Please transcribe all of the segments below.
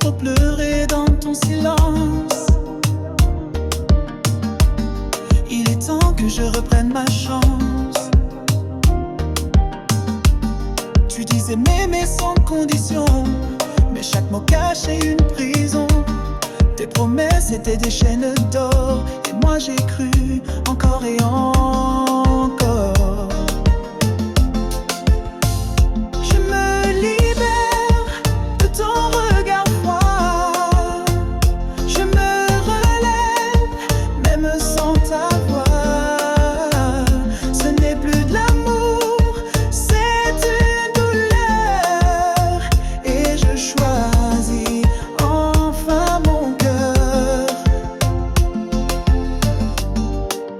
trop pleuré dans ton silence. Il est temps que je reprenne ma chance. Tu disais m'aimer sans condition, mais chaque mot cachait une prison. Tes promesses étaient des chaînes d'or, et moi j'ai cru encore et encore. Je me libère de ton regard froid. Je me relève, même sans ta voix. Ce n'est plus de l'amour, c'est une douleur. Et je choisis enfin mon cœur.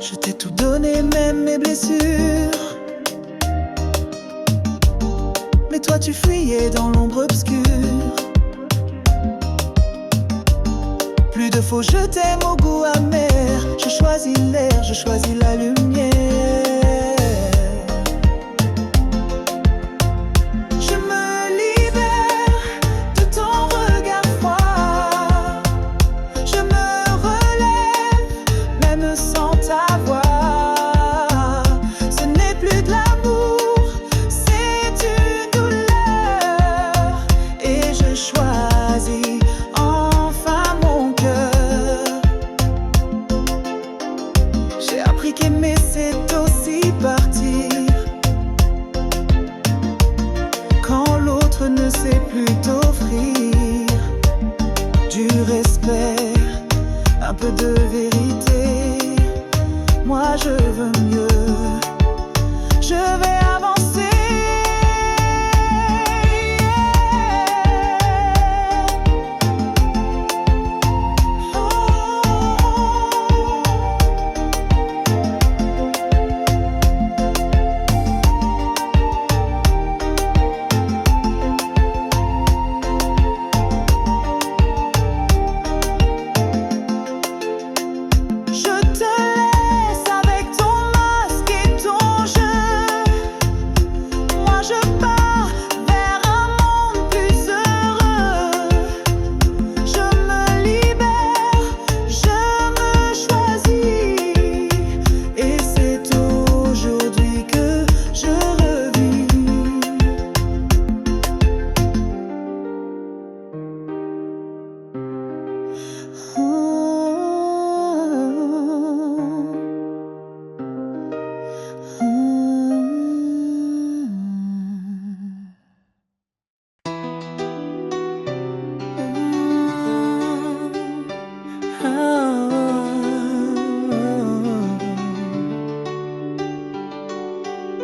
Je t'ai tout donné, même mes blessures. Mais toi tu fuyais dans l'ombre obscure. Plus de faux je t'aime au goût amer. Je choisis l'air, je choisis la lumière. Je me libère de ton regard froid. Je me relève, même sans ta voix. Ce n'est plus de l'amour, c'est une douleur. Et je choisis enfin mon cœur. J'ai appris qu'aimer c'est aussi partir quand l'autre ne sait plus t'offrir du respect, un peu de vérité. Moi je veux mieux, je vais avancer. Je te laisse avec ton masque et ton jeu. Moi je pars vers un monde plus heureux. Je me libère, je me choisis. Et c'est aujourd'hui que je revis.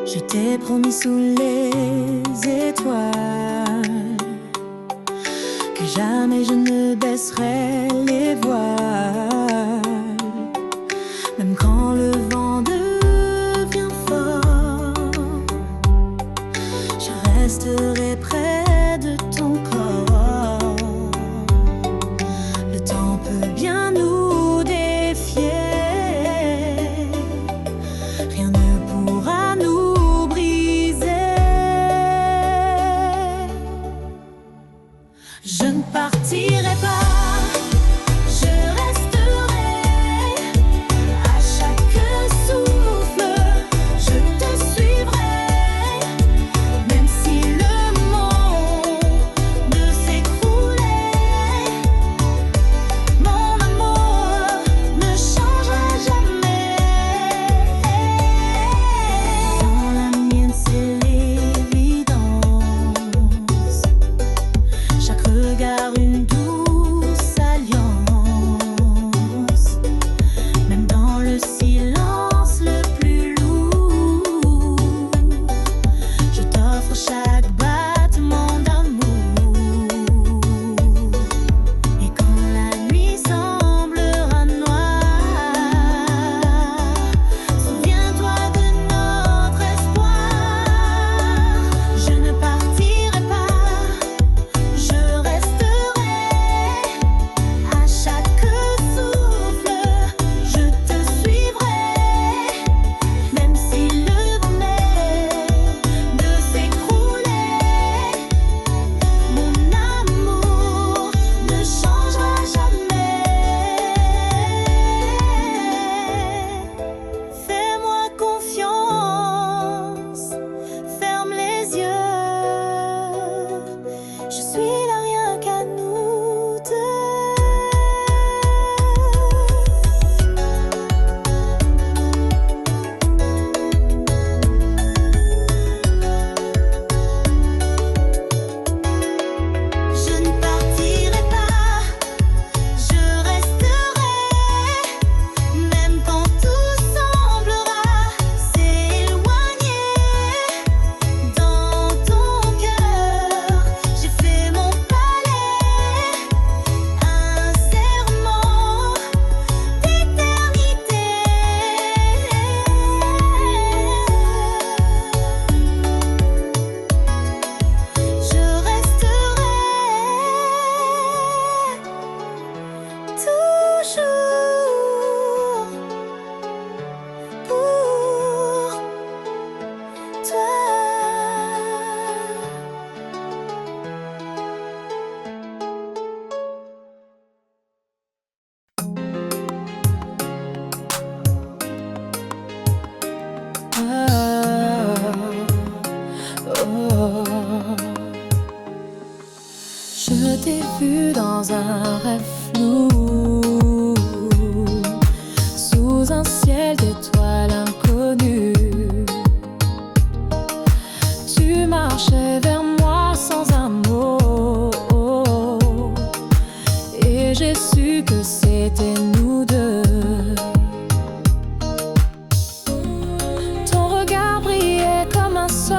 Je t'ai promis sous les étoiles que jamais je ne baisserai les voiles. Même quand le vent devient fort, je resterai près de ton corps. Le temps peut bien nous défier, rien ne pourra nous briser. Je ne partirai pas, je resterai. À chaque souffle, je te suivrai. Même si le monde s'écroulait, mon amour ne changera jamais. Dans la mienne, c'est l'évidence. Chaque regard, une douce celui-là rien qu'à nous deux. Je ne partirai pas, je resterai, même quand tout semblera s'éloigner. Dans ton cœur, j'ai fait mon palais, un serment d'éternité. Je resterai toujours pour toi. Je t'ai vu dans un rêve flou, sous un ciel d'étoiles inconnues. Tu marchais vers moi sans un mot, et j'ai su que c'était nous deux. Ton regard brillait comme un sort,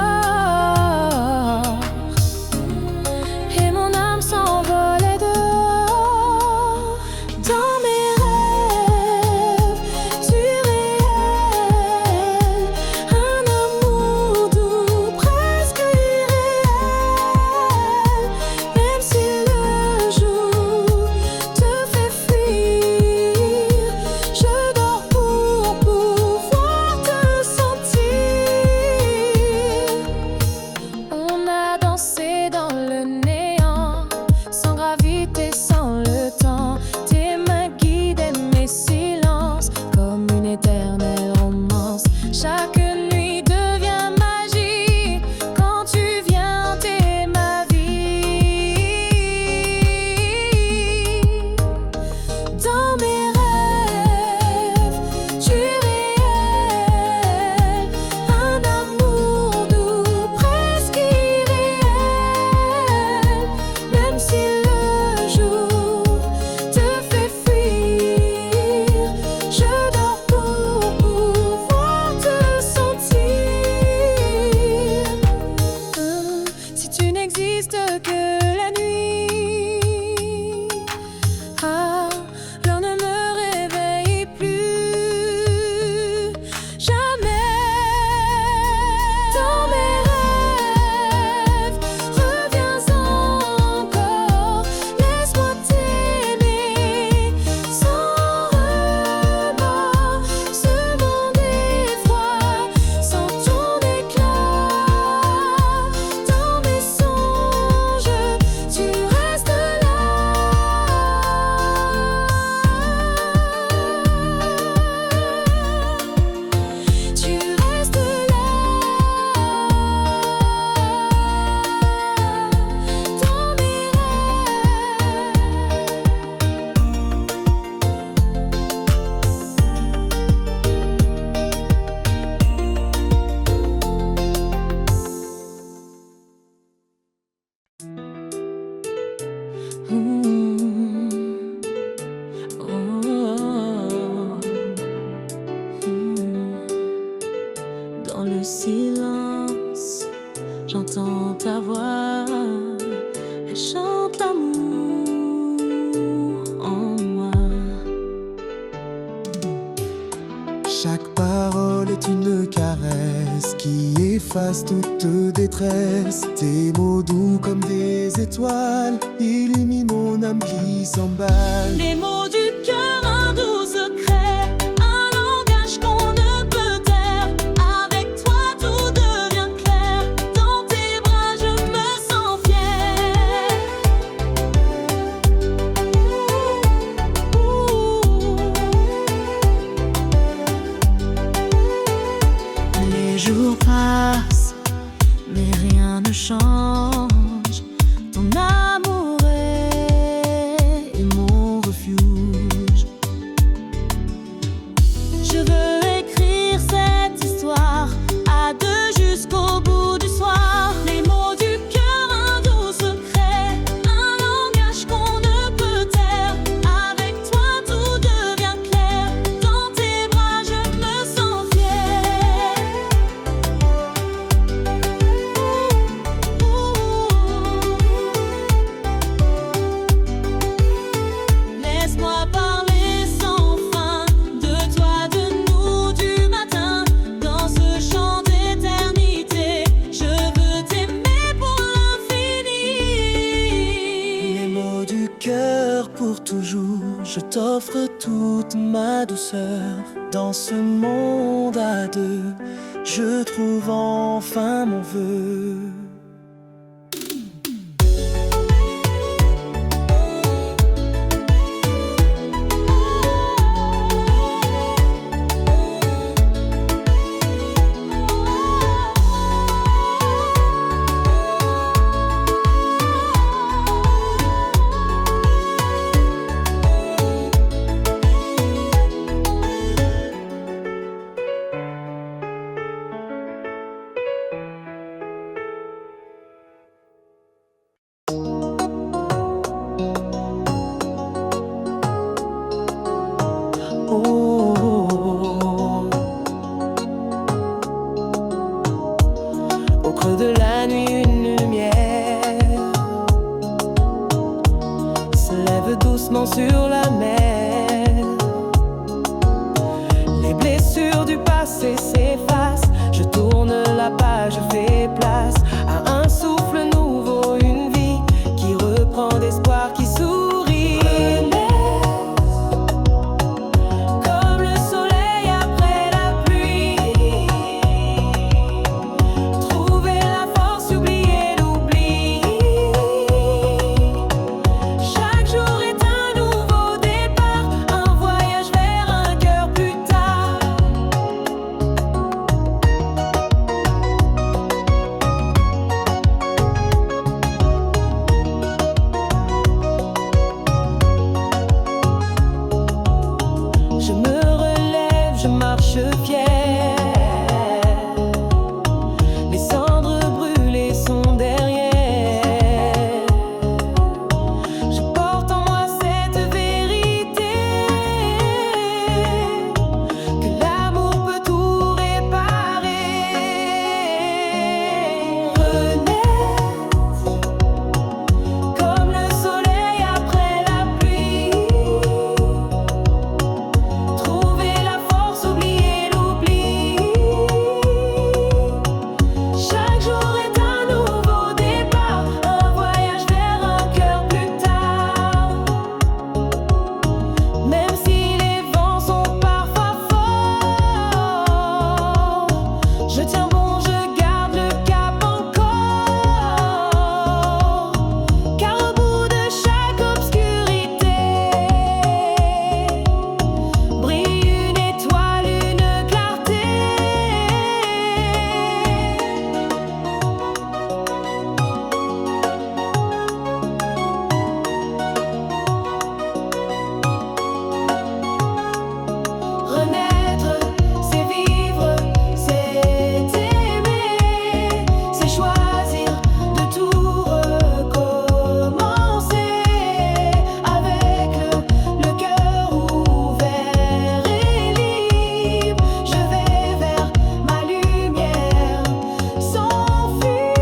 et mon âme s'envolait dehors. Dans mes rêves, tu réel, un amour doux, presque irréel. Même si le jour te fait fuir, je dors pour pouvoir te sentir. On a dansé dans le néant, sans gravité, sans le temps. Tes mains guidaient mes silences, comme une éternelle romance. Chaque nuit devient magie, quand tu viens hanter ma vie. Dans mes rêves, tu es réel, un amour doux, presque irréel. Même si le jour te fait fuir, je dors pour pouvoir te sentir. Si tu n'existes que la nuit, alors ne me réveille plus jamais. Dans mes rêves, reviens encore, laisse-moi t'aimer sans remords. Ce monde est froid sans ton éclat. Dans mes songes, tu restes là. Tu restes là. Dans mes Dans le silence, j'entends ta voix, elle chante l'amour en moi. Chaque parole est une caresse qui efface toute détresse. Tes mots doux comme des étoiles illuminent mon âme qui s'emballe. Les mots du cœur, un doux secret, un langage qu'on ne peut taire. Avec toi tout devient clair, dans tes bras je me sens fière. Les jours passent, mais rien ne change. Ton âme cœur pour toujours. Je t'offre toute ma douceur. Dans ce monde à deux, je trouve enfin mon vœu. Au creux de la nuit, une lumière se lève doucement sur la mer. Les blessures du passé s'effacent. Je tourne la page, je fais place à un souffle nouveau, une vie qui reprend d'espoir, qui sourit. Je me relève, je marche fier. Les cendres brûlées sont derrière. Je porte en moi cette vérité, que l'amour peut tout réparer. Renaître comme le soleil après la pluie. Chaque jour est un nouveau départ, un voyage vers un cœur plus tard. Même si les vents sont parfois forts, je tiens bon, je garde le cap encore. Car au bout de chaque obscurité brille une étoile, une clarté. Renaître, c'est vivre, c'est aimer, c'est choisir de tout recommencer. Avec le cœur ouvert et libre, je vais vers ma lumière sans fuir.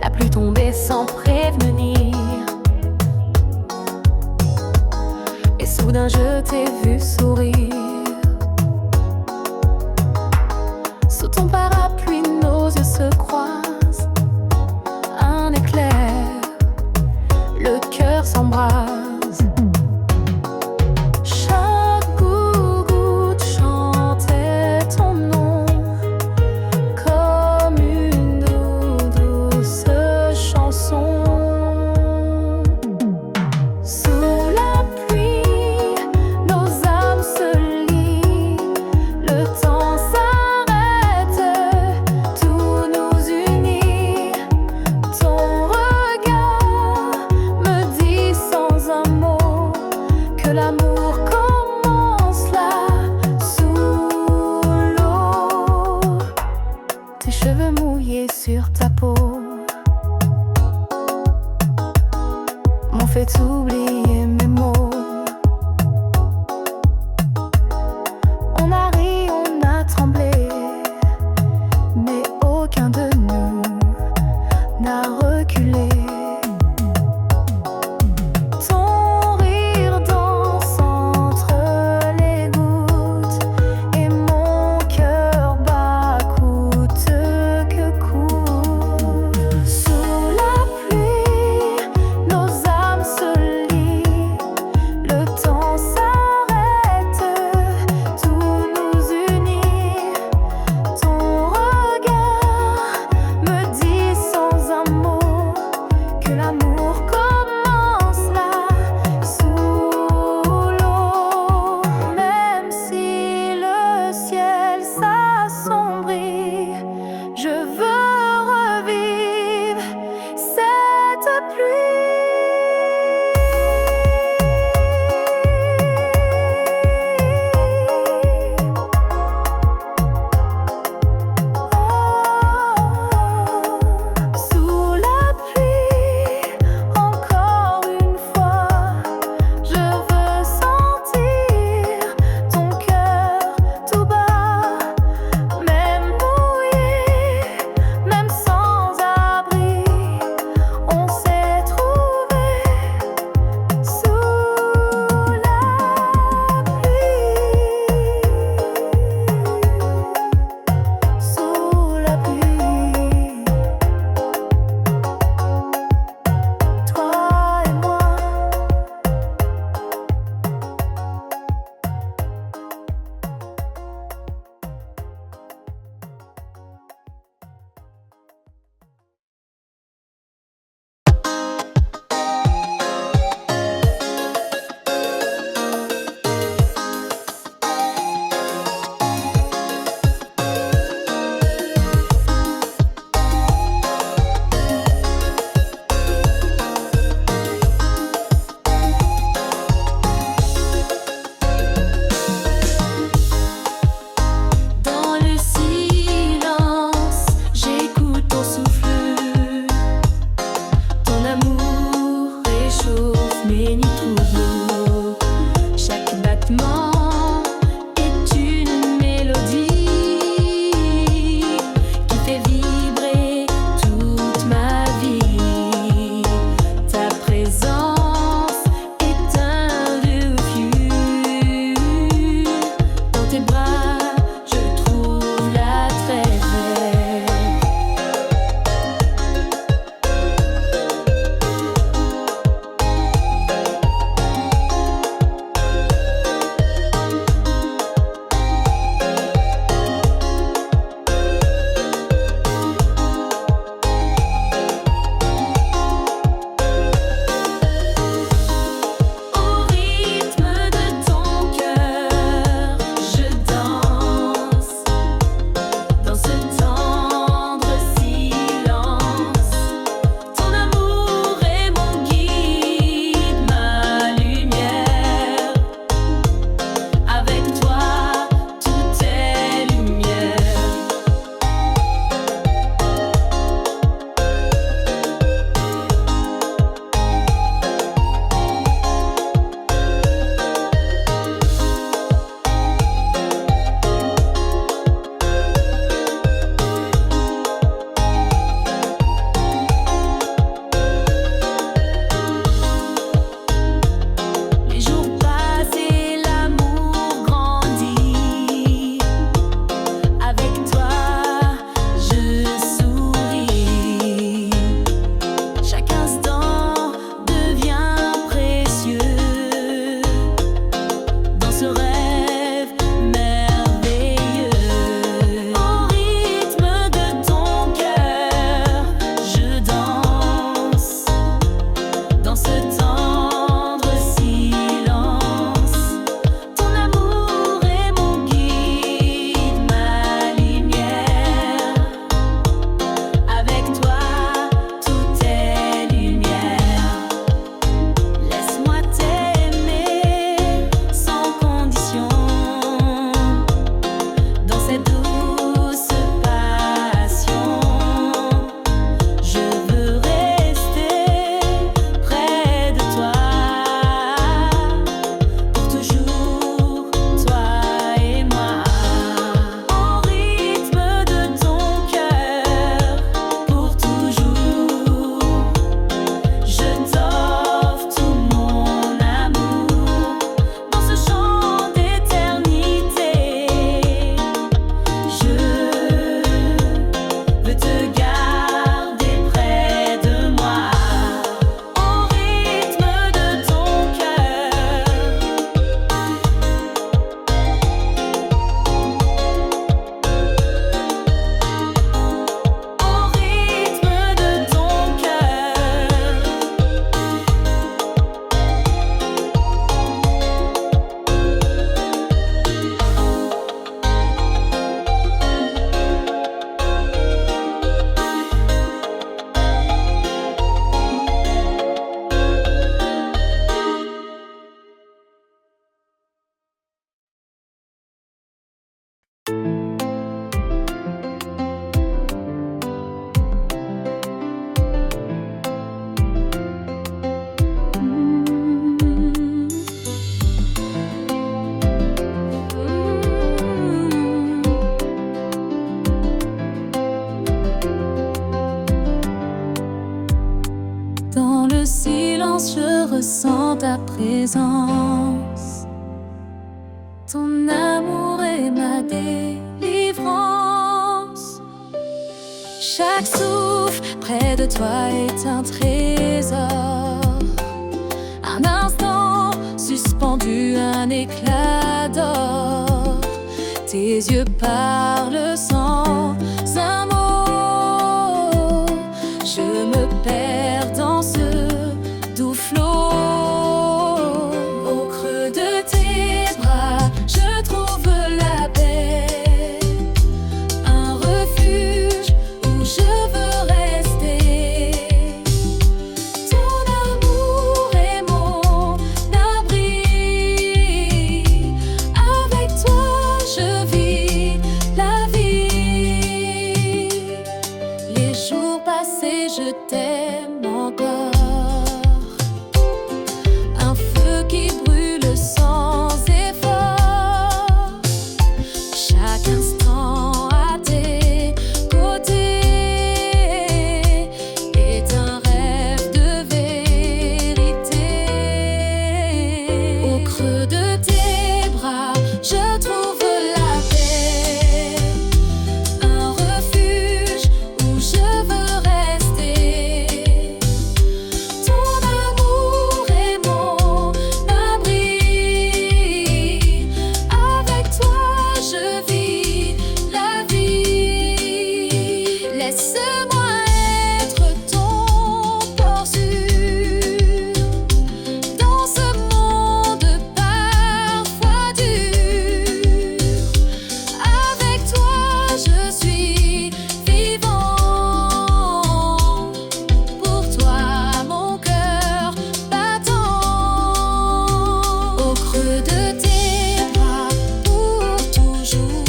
La pluie tombait sans prévenir, et soudain je t'ai vu sourire. Sous ton parapluie, nos yeux se croisent. Un éclair, le cœur s'embrase. Chaque goutte chantait ton nom comme une douce chanson. sur ta peau m'ont fait oublier mes mots. On a ri, on a tremblé, mais aucun de nous n'a reculé. Ton rire danse entre les gouttes et mon cœur bat coûte que coûte. Sous la pluie, nos âmes se lient. silence, je ressens ta présence. Ton amour est ma délivrance. Chaque souffle près de toi est un trésor. Un instant suspendu, un éclat d'or. Tes yeux parlent sans un mot. Je me perds dans ce doux flot. Au creux de tes bras, je trouve la paix. Un refuge où je veux rester. Ton amour est mon abri. Avec toi, je vis la vie. Les jours passés, je t'aime encore. Un feu qui brûle sans effort. Chaque instant à tes côtés est un rêve de vérité. Au creux de tes bras, je trouve la paix. Un refuge où je veux rester. Ton amour est mon abri. Avec toi, je vis la vie. Laisse-moi être ton port sûr dans ce monde parfois dur. Avec toi, je suis vivant. Pour toi, mon cœur battant. Au creux de tes bras, pour toujours.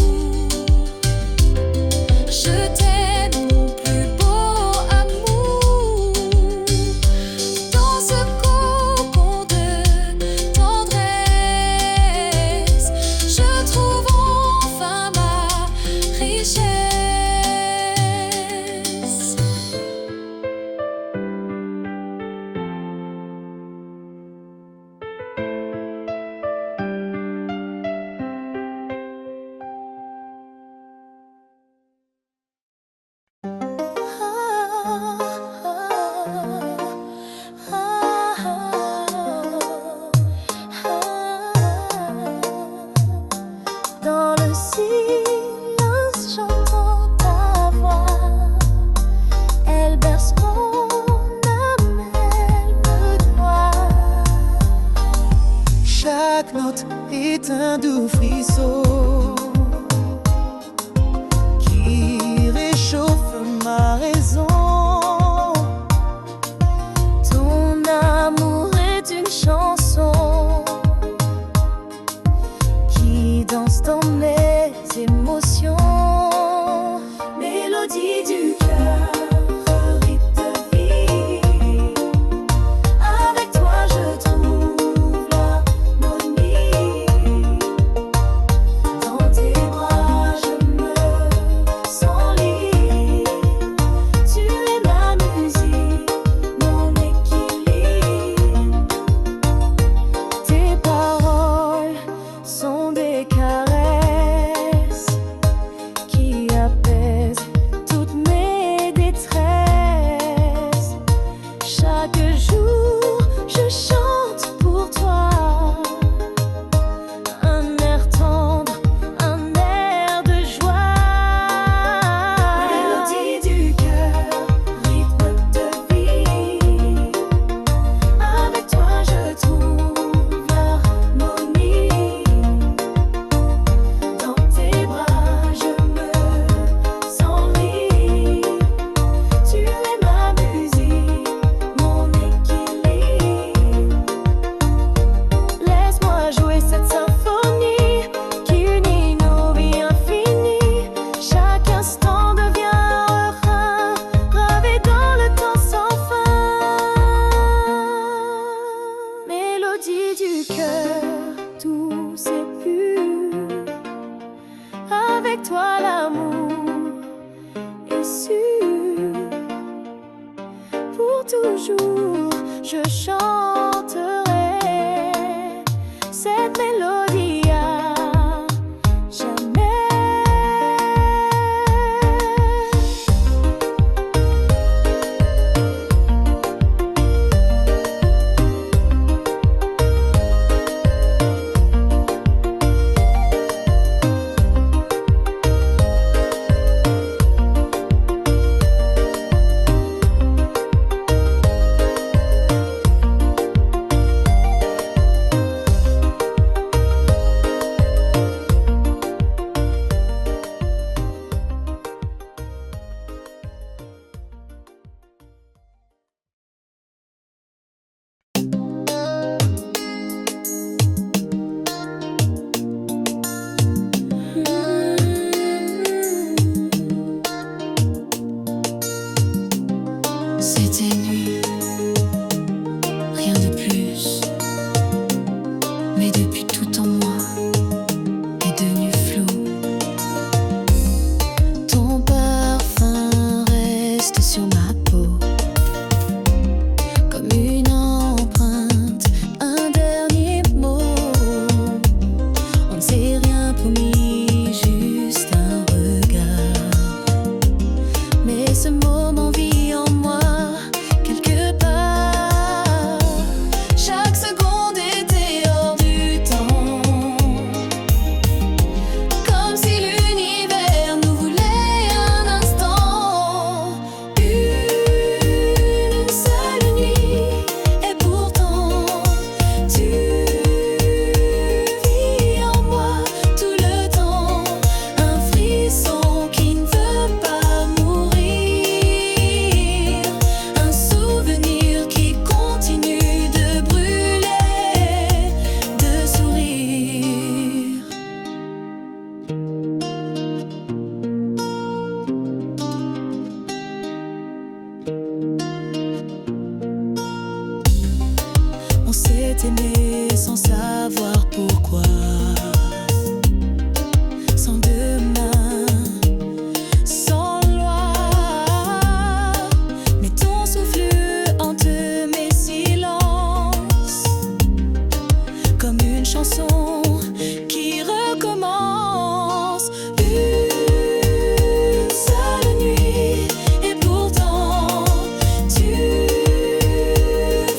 Je t'aime, mon plus beau amour. Dans ce cocon de tendresse, je trouve enfin ma richesse. Dans le silence, j'entends ta voix. Elle berce mon âme, elle me doit. Chaque note est un doux frisson qui réchauffe ma raison. Ton amour est une chanson qui danse dans mes émotions. Mélodie du cœur, rythme de vie. Avec toi, je trouve l'harmonie. Dans tes bras, je me sens libre. Tu es ma musique, mon équilibre. Tes paroles sont des caresses qui apaisent toutes mes détresses. Chaque jour, je chante pour toi. Un air tendre, un air de joie. Mélodie du cœur, rythme de vie. Avec toi, je trouve l'harmonie. Dans tes bras, je me sens libre. Tu es ma musique, mon équilibre. Laisse-moi jouer cette symphonie qui unit nos vies infinies. Chaque instant devient un refrain gravé dans le temps sans fin. Mélodie du cœur, douce et pure. Avec toi, l'amour est sûr. Pour toujours, je chanterai cette mélodie à jamais. C'était nuit, rien de plus. Mais depuis tout en moi est devenu flou. Ton parfum reste sur ma peau, comme une empreinte, un dernier mot. On ne s'est rien promis, juste un regard. Mais ce moment vit en moi. Chaque seconde était hors du temps, comme si l'univers nous voulait un instant. Une seule nuit, et pourtant tu vis en moi tout le temps. Un frisson qui ne veut pas mourir, un souvenir qui continue de brûler, de sourire. On s'est aimé sans savoir pourquoi, sans demain, sans loi. Mais ton souffle hante mes silences, comme une chanson qui recommence. Une seule nuit, et pourtant tu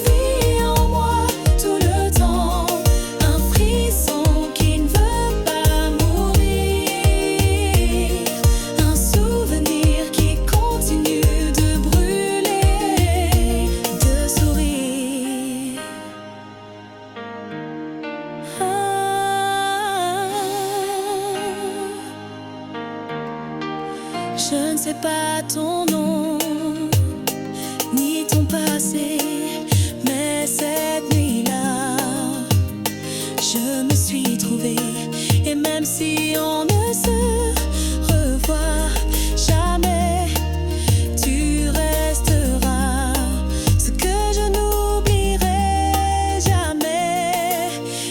vis en moi tout le temps. Un frisson qui ne veut pas mourir, un souvenir qui continue de brûler, de sourire. Je ne sais pas ton nom, ni ton passé, mais cette nuit-là, je me suis trouvée. Et même si on ne se revoit jamais, tu resteras ce que je n'oublierai jamais.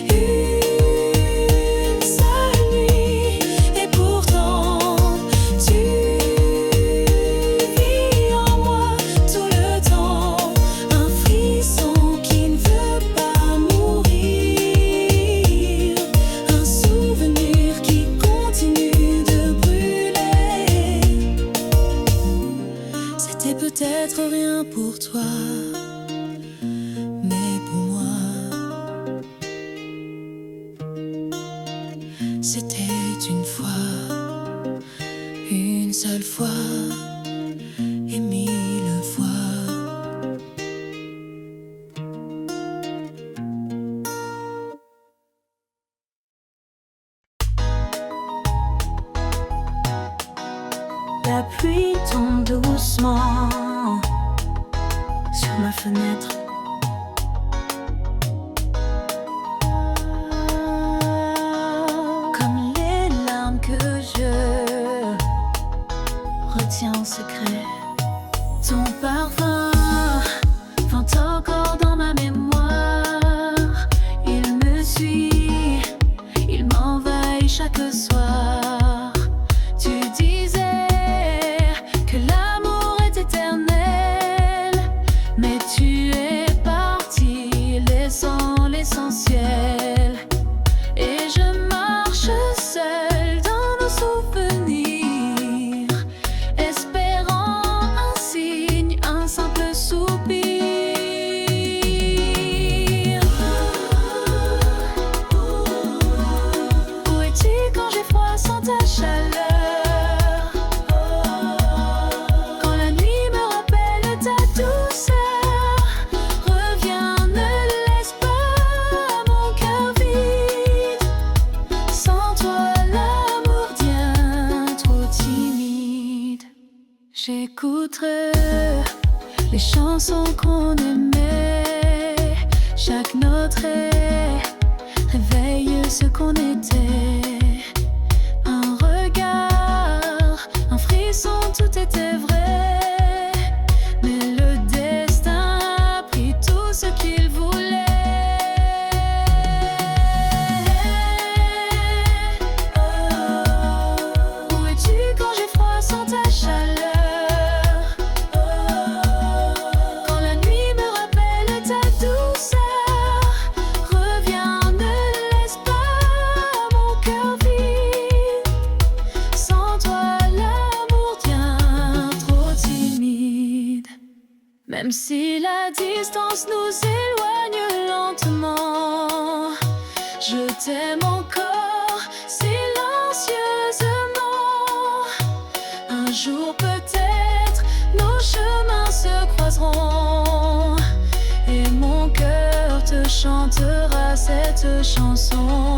Une seule nuit, et pourtant tu vis en moi tout le temps. Un frisson qui ne veut pas mourir, un souvenir qui continue de brûler. C'était peut-être rien pour toi, mais pour moi c'était une fois, une seule fois, et mille fois. La pluie tombe doucement sur ma fenêtre. Comme les larmes que je retiens en secret. Ton parfum vente encore dans ma mémoire. Il me suit, il m'envahit chaque soir. Tu disais que l'amour est éternel, mais tu es les chansons qu'on aimait. Chaque note réveille ce qu'on était. Un regard, un frisson, tout était vrai. Mais le destin a pris tout ce qu'il voulait. Où es-tu quand j'ai froid sans ta chaleur? Quand la nuit me rappelle ta douceur, reviens, ne laisse pas mon cœur vide. Sans toi, l'amour devient trop timide. Même si la distance nous éloigne lentement, je t'aime encore silencieusement. Un jour peut-être nos chemins se croiseront et mon cœur te chantera cette chanson.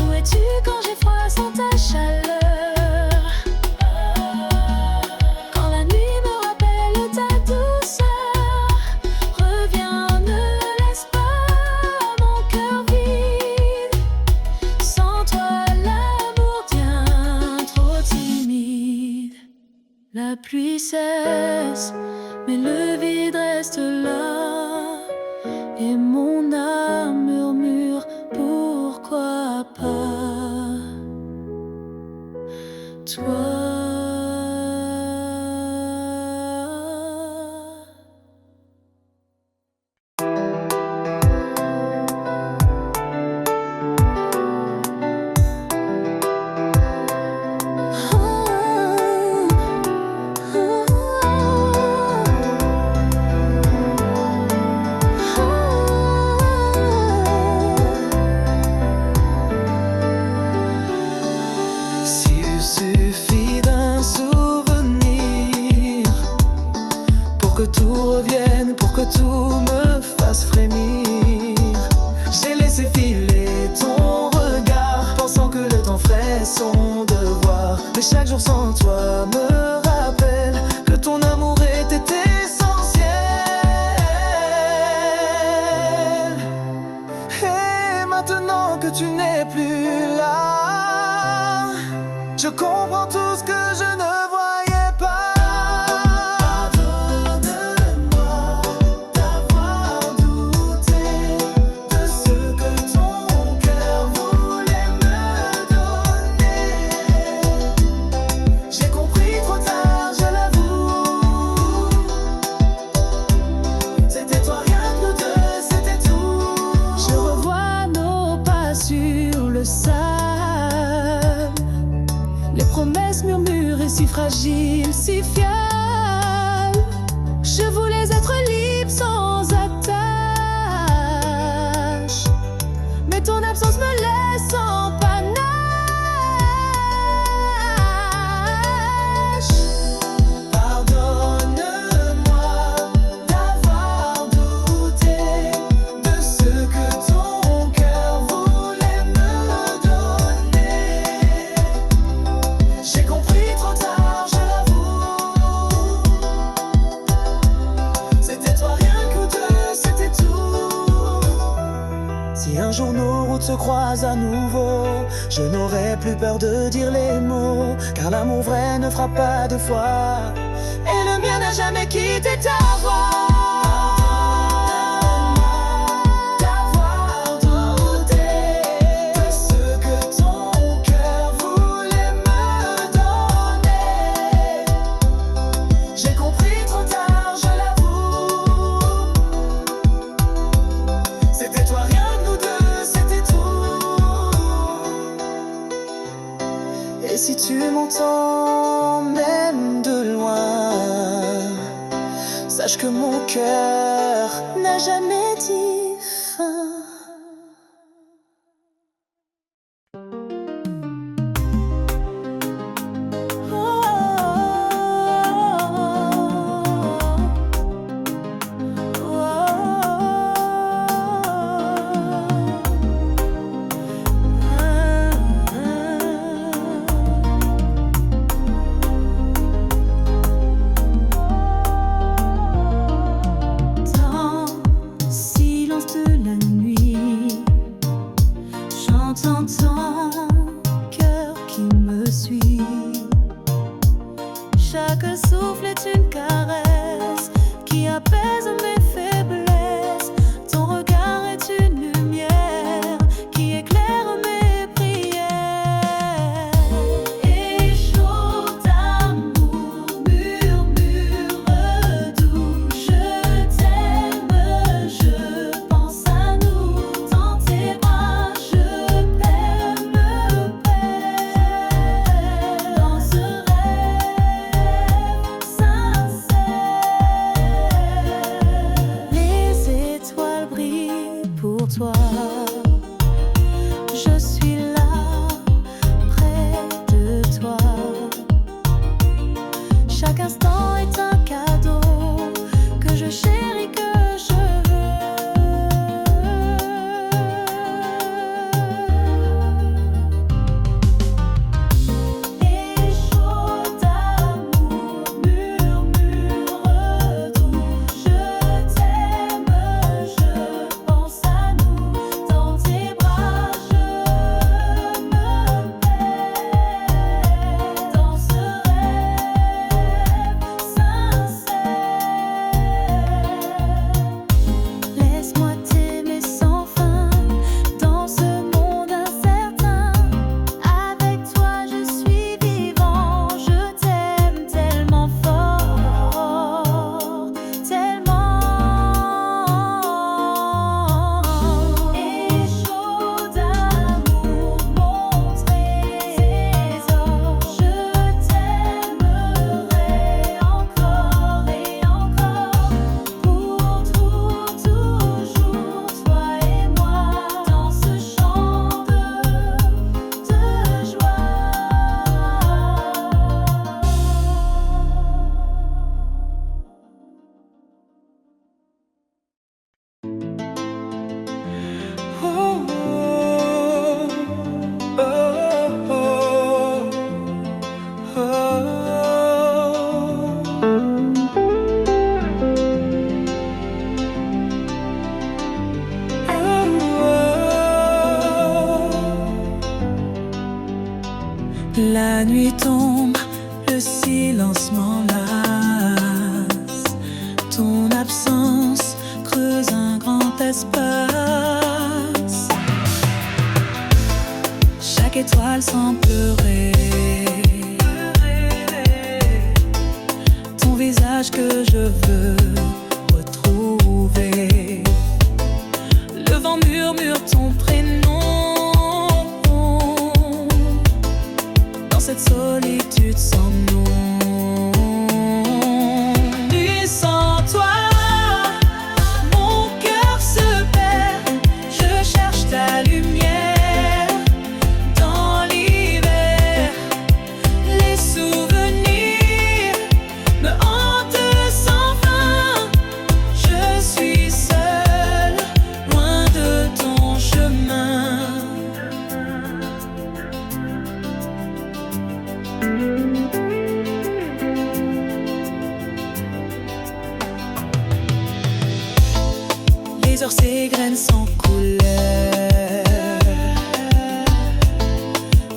Où es-tu quand j'ai froid sans ta chaleur? Quand la nuit me rappelle ta douceur, reviens, ne laisse pas mon cœur vide. Sans toi, l'amour devient trop timide. La pluie cesse, mais le vide reste là. Et mon âme murmure, pourquoi pas toi? S'il suffit d'un souvenir pour que tout revienne, pour que tout me fasse frémir, j'ai laissé filer ton regard, pensant que le temps ferait son devoir. Mais chaque jour sans toi me rappelle que ton amour était essentiel. Et maintenant que tu n'es plus là, je comprends tout ce que je ne voyais pas. Pardonne-moi d'avoir douté de ce que ton cœur voulait me donner. J'ai compris trop tard, je l'avoue. C'était toi, rien que nous deux, c'était tout. Je revois nos pas sur le sable, les promesses murmurées si fragiles, si fiables. Je voulais être libre sans attache, mais ton absence me laisse en panache. Pardonne-moi d'avoir douté de ce que ton cœur voulait me donner. J'ai compris trop tard, je l'avoue. C'était toi, rien que nous deux, c'était tout. Si un jour nos routes se croisent à nouveau, je n'aurai plus peur de dire les mots, car l'amour vrai ne frappe pas deux fois, et le mien n'a jamais quitté ta voix. D'avoir douté de ce que ton cœur voulait me donner. J'ai compris trop tard, je l'avoue. C'était toi, rien que nous deux, c'était tout. Et si tu m'entends, même de loin, sache que mon cœur n'a jamais dit fin. vie. Chaque souffle est une caresse qui apaise mes faiblesses. Ton regard est une lumière qui éclaire mes prières. Et chaud d'amour, murmure doux, je t'aime, je pense à nous. Dans tes bras, je perds, me perds dans ce rêve sincère. Les étoiles brillent pour toi. Je suis là, près de toi. Chaque instant est un cadeau que je chéris, que je veux. Et chaud d'amour, murmure doux, je t'aime, je pense à nous. Dans tes bras, je me perds dans ce rêve sincère. Laisse-moi t'aimer sans fin dans ce monde incertain. Avec toi, je suis vivant. Je t'aime tellement fort, tellement. Et chaud d'amour, mon trésor, je t'aimerai encore et encore. Pour toujours, toi et moi, dans ce chant de joie. La nuit tombe, le silence m'enlace. Ton absence creuse un grand espace. Chaque étoile semble pleurer. Ton visage que je veux retrouver. Le vent murmure ton prénom. Dans cette solitude sans nom. Nuit sans toi, mon cœur se perd. Je cherche ta lumière dans l'hiver. Les souvenirs me hantent sans fin. Je suis seule, loin de ton chemin. Les heures s'égrènent sans couleur.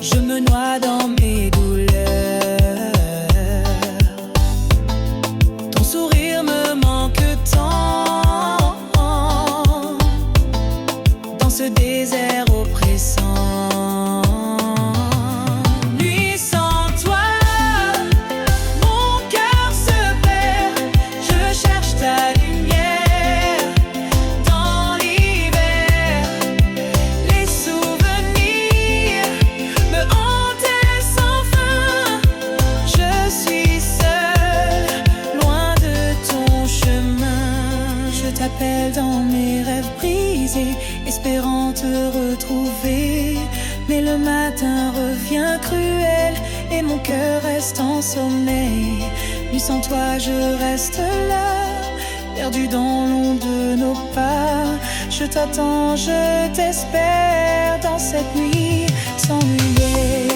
Je me noie dans mes douleurs. Ton sourire me manque tant. Dans ce désert oppressant. Nuit sans toi, mon cœur se perd. Je cherche ta lumière dans l'hiver. Les souvenirs me hantent sans fin. Je suis seule, loin de ton chemin. Je t'appelle dans mes rêves brisés, espérant te retrouver. Mais le matin revient cruel et mon cœur reste en sommeil. Nuit sans toi, je reste là, perdu dans l'ombre de nos pas. Je t'attends, je t'espère dans cette nuit sans nuée.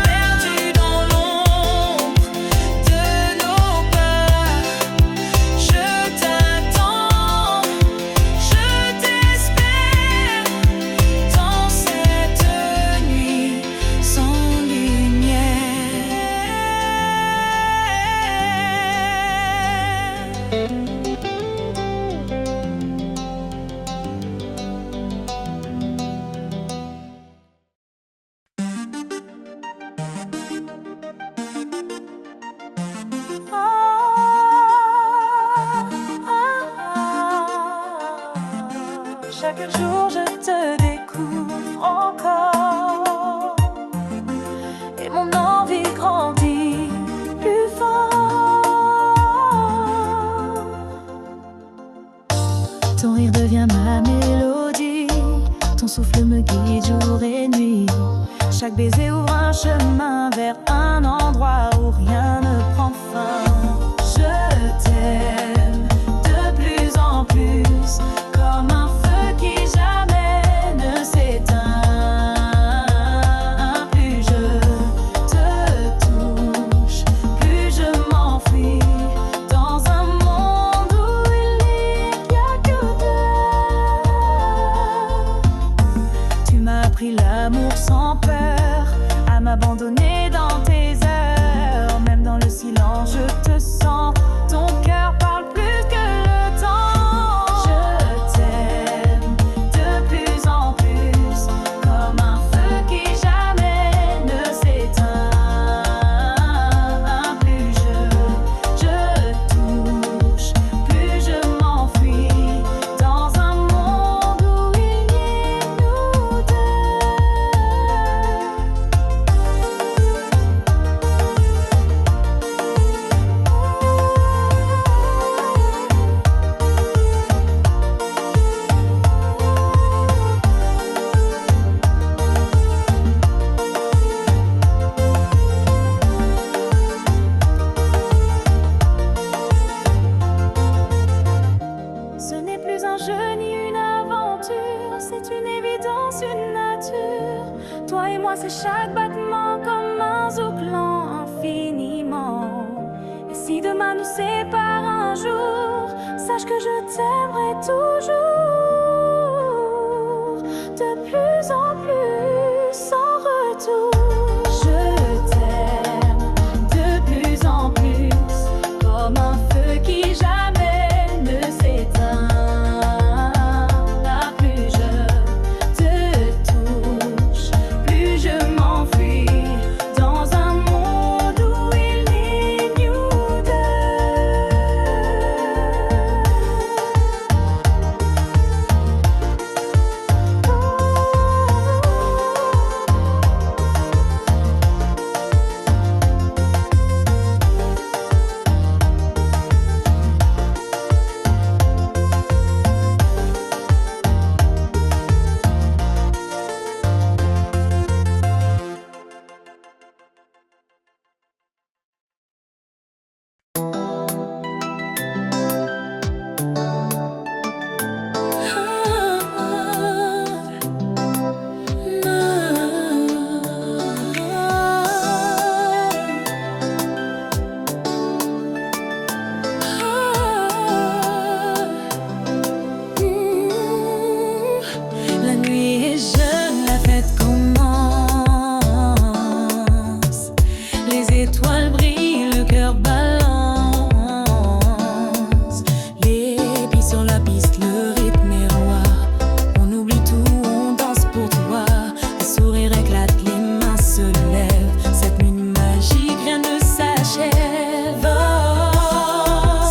Perdu dans l'ombre. sépare un jour, sache que je t'aimerai toujours, de plus en plus, sans retour. Je t'aime de plus en plus, comme un feu qui jamais ne s'éteindra. Plus je te touche, plus je m'enfuis dans un monde où il n'est nous deux. La nuit est jeune, la fête commence. Les étoiles brillent, le cœur balance. Les pieds sur la piste, le rythme est roi. On oublie tout, on danse pour toi. Le sourire éclate, les mains se lèvent. Cette nuit magique, rien ne s'achève.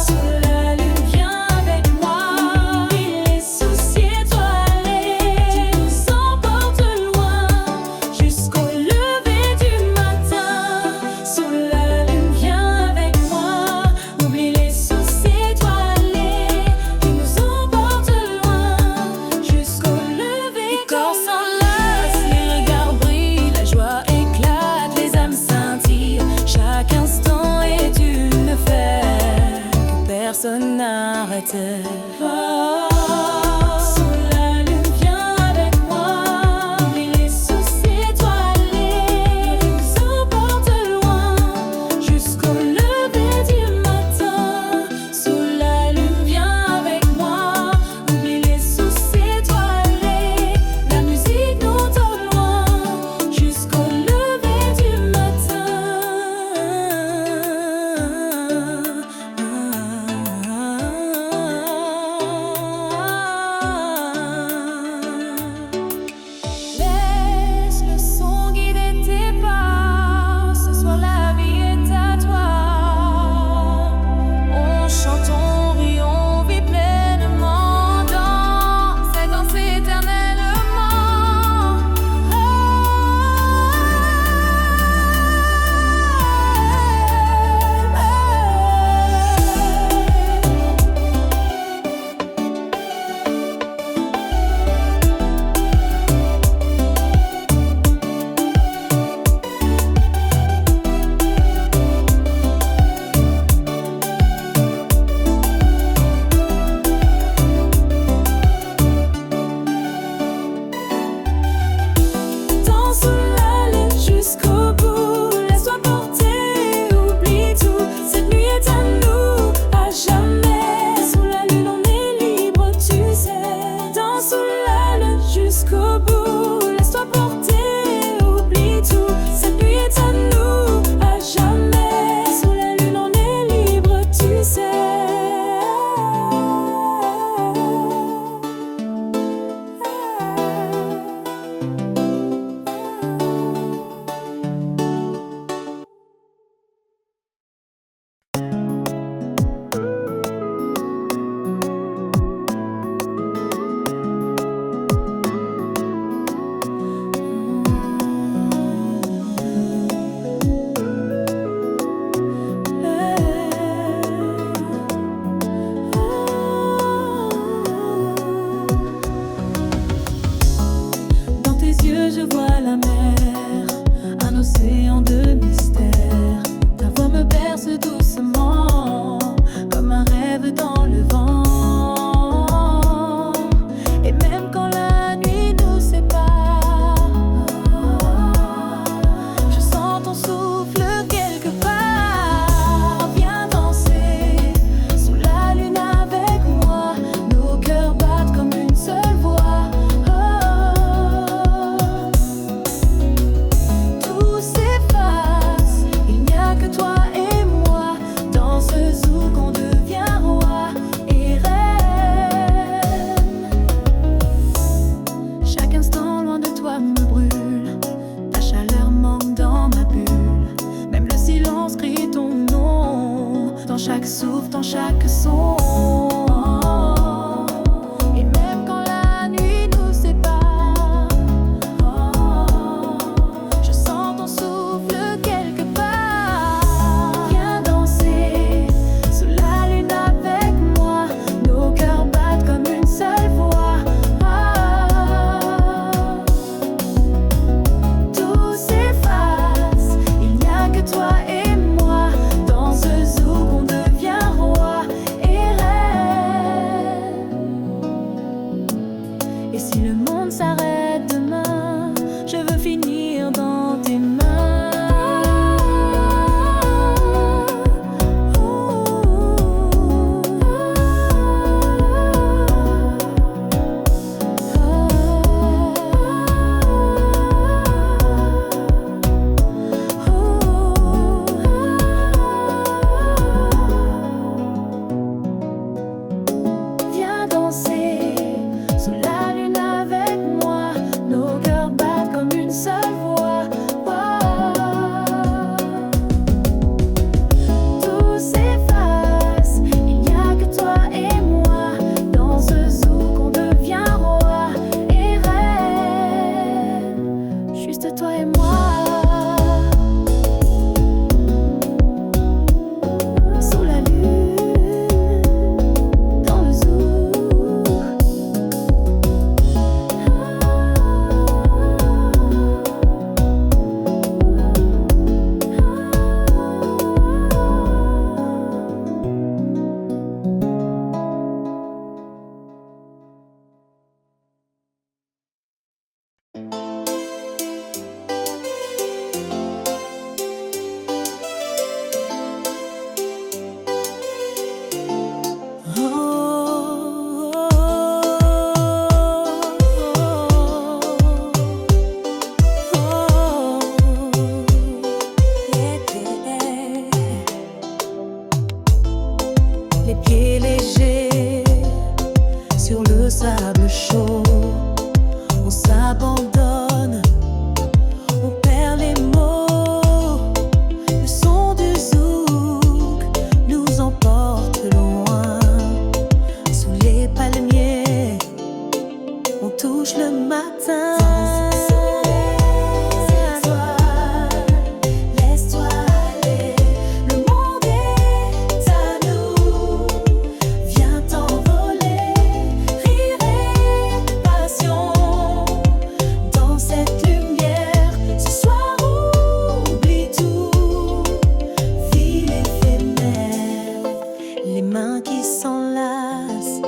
Sous la lune, viens avec moi. Oublie les soucis étoilés. Tu nous emportes loin jusqu'au lever du matin. Sous la lune, viens avec moi. Oublie les soucis étoilés. Tu nous emportes loin jusqu'au lever. Les corps s'enlacent, les regards brillent, la joie éclate, les âmes scintillent. Chaque instant est une fête que personne n'arrête. Sous la lune, viens avec moi. Oublie les soucis étoilés. Tu nous emportes loin jusqu'au lever du matin. Sous la lune, viens avec moi. Oublie les soucis étoilés. La musique nous donne loin jusqu'au lever du matin. chaque souffle, dans chaque son. Et même quand la nuit nous sépare, je sens ton souffle quelque part. Viens danser sous la lune avec moi, nos cœurs battent comme une seule voix. Tout s'efface, il n'y a que toi et moi. Dans ce zouk on devient roi et reine. Et si le monde s'arrête demain, je veux finir dans tes mains. Viens danser sous la lune avec moi, nos cœurs battent comme une seule voix. Tout s'efface, il n'y a que toi et moi. Dans ce zouk on devient roi et reine. Juste toi et moi. Sous la lune, dans le zouk. Les pieds légers sur le sable chaud, on s'abandonne, on perd les mots. Le son du zouk nous emporte loin. Sous les palmiers, on touche le matin. Laisse-toi aller, le monde est à nous. Viens t'envoler, rire et passion. Dans cette lumière, ce soir oublie tout. Ville éphémère, les mains qui s'enlacent,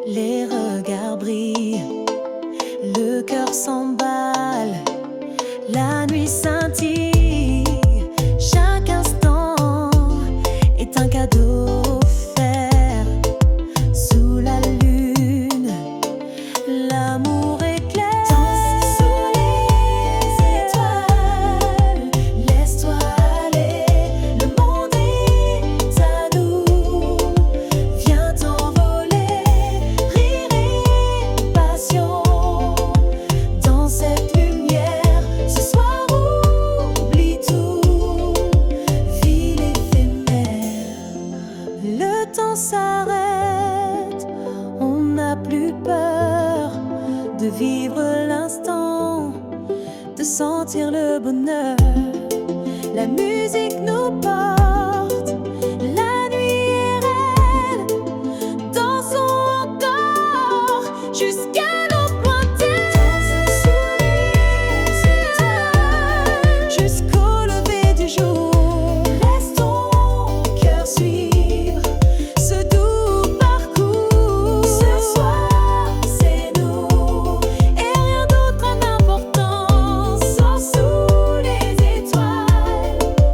les regards brillent, le cœur s'emballe, la nuit scintille. Chaque instant est un cadeau offert. Sous la lune, l'amour éclaire. Danse sous les étoiles, laisse-toi aller, le monde est à nous. Viens t'envoler, rire et passion. Dans cette lumière, ce soir oublie tout. Ville éphémère, le temps s'arrête, on n'a plus peur de vivre l'instant, de sentir le bonheur. La musique nous porte, la nuit est raide, dansons encore jusqu'à nos pointées. Jusqu'au lever du jour, laisse ton cœur suivre ce doux parcours. Ce soir, c'est nous et rien d'autre n'a d'importance. Sors sous les étoiles,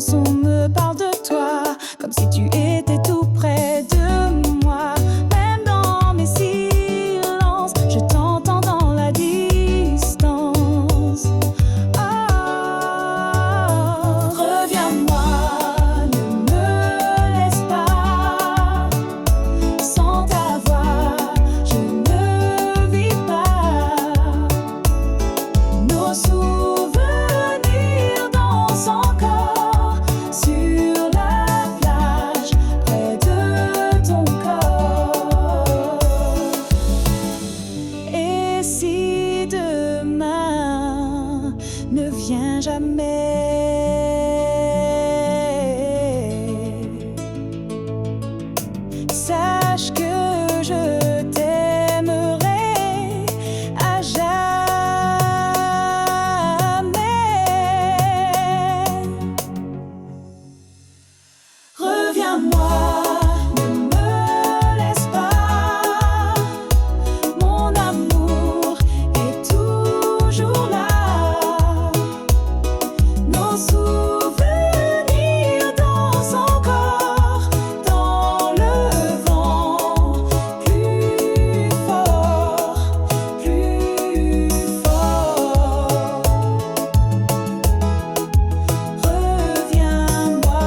chansons me parlent de toi, comme si tu étais tout près de moi. Même dans mes silences, je t'entends dans la distance. Reviens-moi, ne me laisse pas. Sans ta voix, je ne vis pas. Nos souvenirs dansent encore sur la plage, près de ton corps. Et si demain ne vient jamais, sache que je t'aimerai à jamais. Reviens-moi, ne me laisse pas. Mon amour est toujours là. Nos souvenirs dansent encore dans le vent. Plus fort, plus fort. Reviens-moi,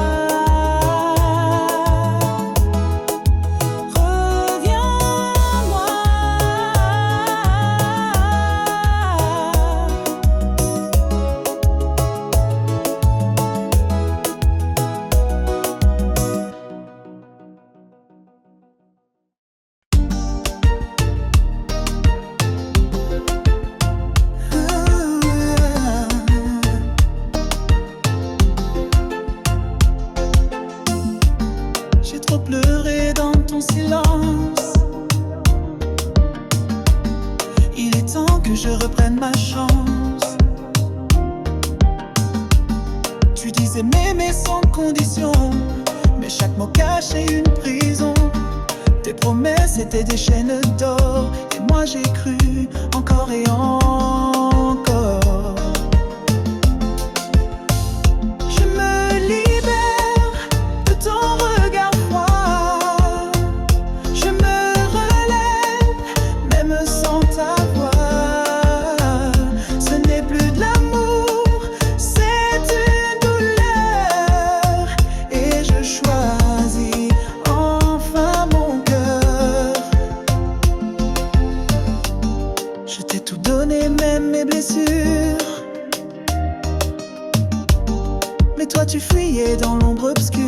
j'ai trop pleuré dans ton silence. Il est temps que je reprenne ma chance. Tu disais m'aimer sans condition, mais chaque mot cachait une prison. Tes promesses étaient des chaînes d'or, et moi j'ai cru encore et encore. Je me libère de ton regard froid. Je me relève, même sans ta voix. Ce n'est plus de l'amour, c'est une douleur. Et je choisis enfin mon cœur. Je t'ai tout donné, même mes blessures. Mais toi tu fuyais dans l'ombre obscure.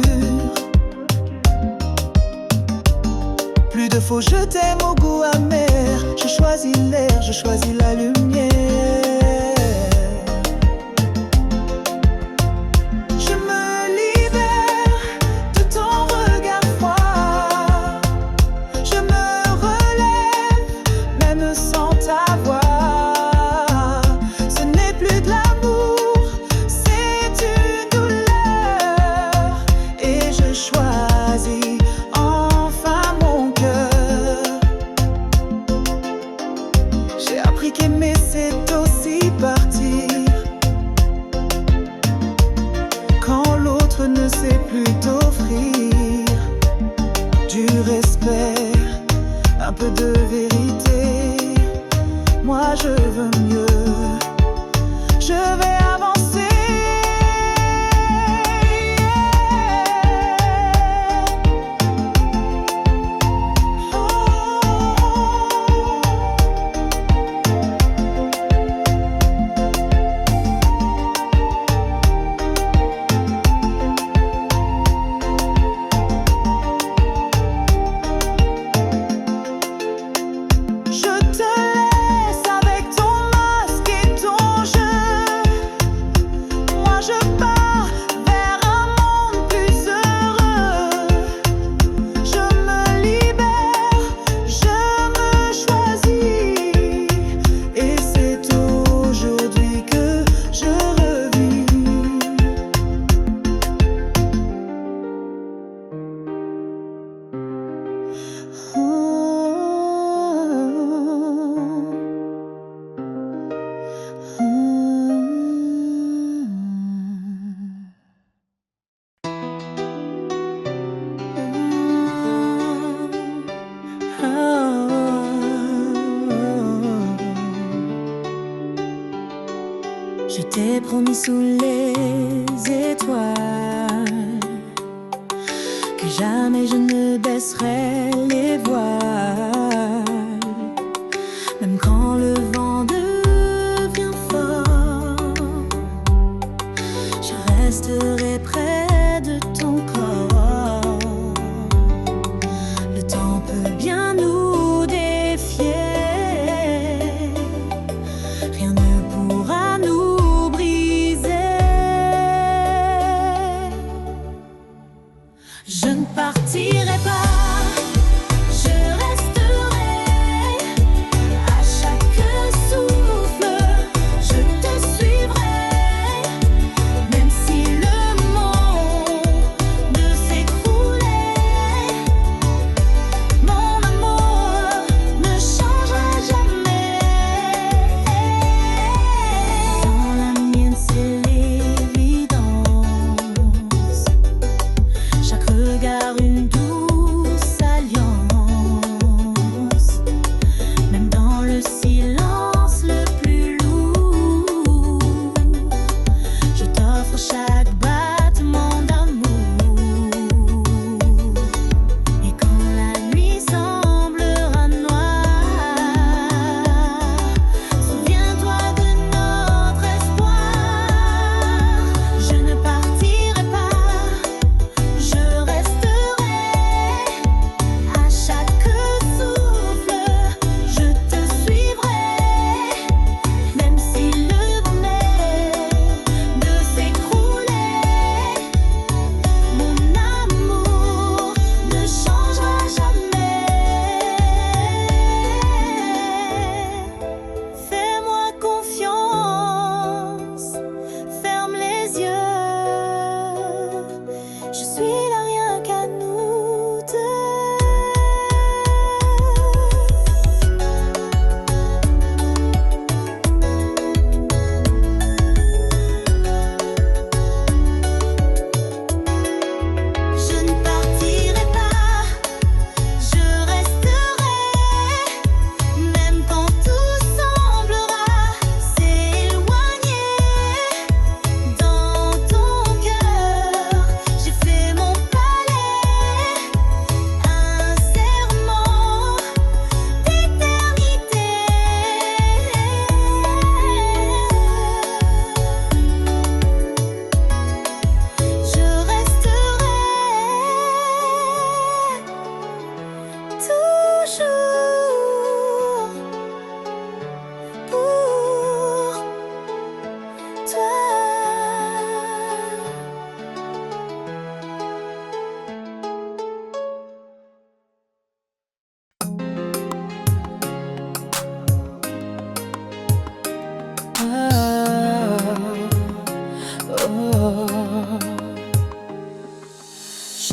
Plus de faux je t'aime au goût amer. Je choisis l'air, je choisis la lumière. Je me libère de ton regard froid. Je me relève, même sans ta voix. Ce n'est plus de l'amour, c'est une douleur. Et je choisis enfin mon cœur. J'ai appris qu'aimer c'est aussi partir. Quand l'autre ne sait plus t'offrir du respect, un peu de vérité. Moi je veux mieux, je vais avancer. nuit sous les étoiles, que jamais je ne baisserai les voiles. Même quand le vent devient fort, je resterai près de ton corps. Le temps peut bien nous défier, rien ne pourra nous briser. Je ne partirai pas.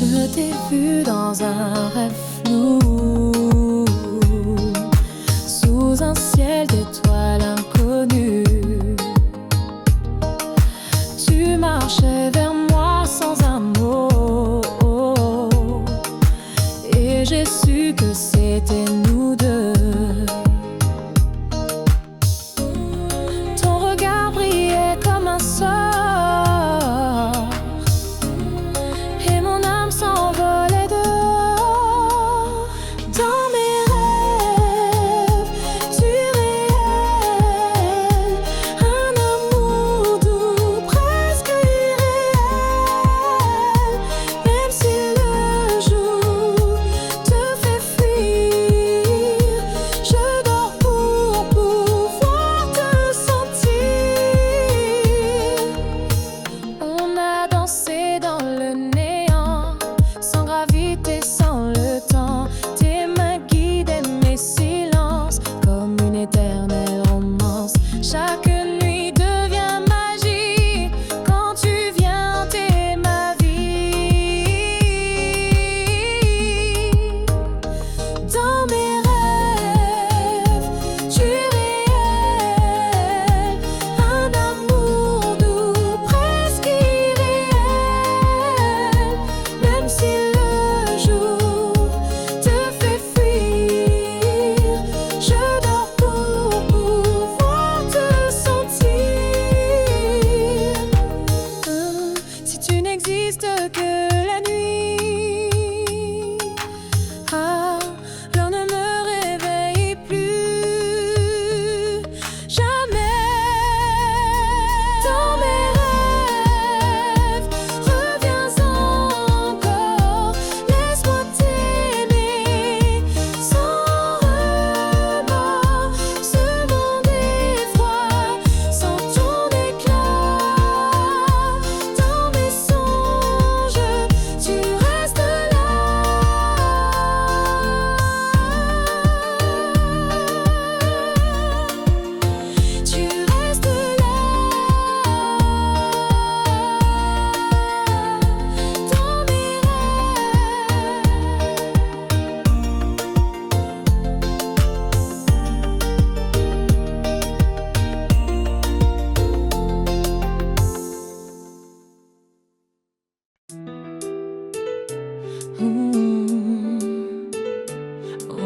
Je t'ai vu dans un rêve flou, sous un ciel d'étoiles inconnues. Tu marchais vers moi sans un mot, et j'ai su que c'était nous deux. Ton regard brillait comme un sort, et mon âme s'envolait dehors. Mmh. Oh.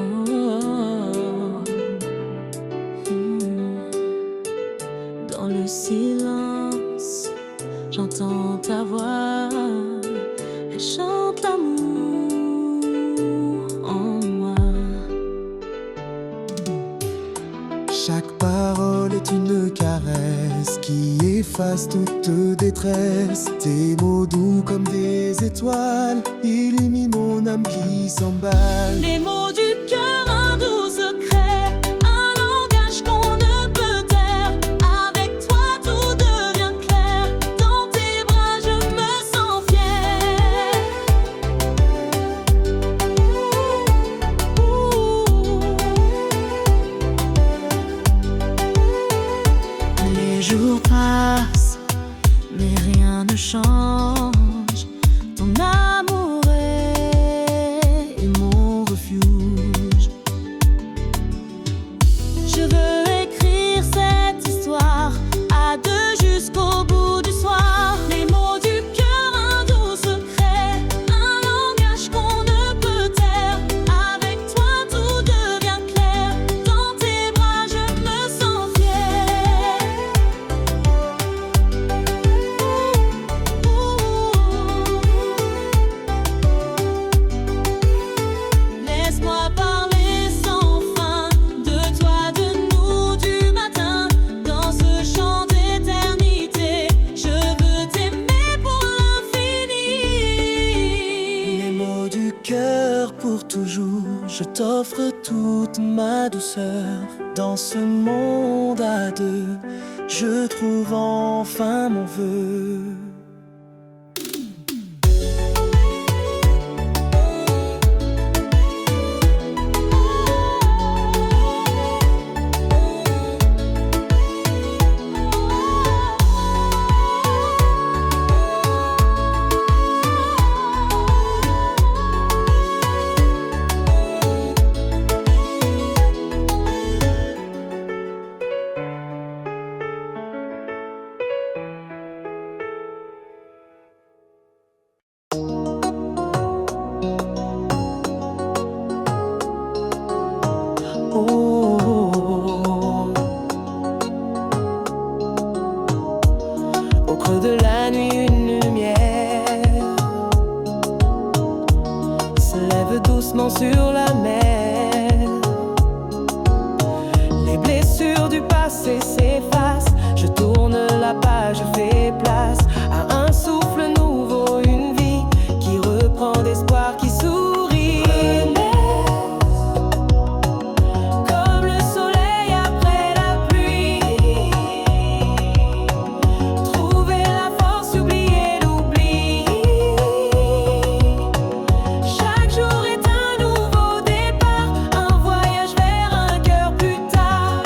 Mmh. Dans le silence, j'entends ta voix. Elle chante l'amour en moi. Chaque parole est une caresse qui efface toute détresse. Tes mots doux comme des étoiles illuminent mon âme qui s'emballe. Les mots du cœur, un doux secret, un langage qu'on ne peut taire. Avec toi tout devient clair, dans tes bras je me sens fière. Les jours passent, mais rien ne change. Ton amour est mon refuge. Je veux écrire cette histoire à deux jusqu'au bout du soir. Les mots du cœur, un doux secret, un langage qu'on ne peut taire. Avec toi tout devient clair, dans tes bras je me sens fière. Laisse-moi parler sans fin de toi, de nous, du matin. Dans ce chant d'éternité, je veux t'aimer pour l'infini. Les mots du cœur pour toujours, je t'offre toute ma douceur. Dans ce monde à deux, je trouve enfin mon vœu. Au creux de la nuit, une lumière se lève doucement sur la mer. Les blessures du passé s'effacent. Je tourne la page, je fais place à un souffle nouveau, une vie qui reprend d'espoir, qui sourit. Comme le soleil après la pluie, trouver la force, oublier l'oubli. Chaque jour est un nouveau départ, un voyage vers un cœur plus tard.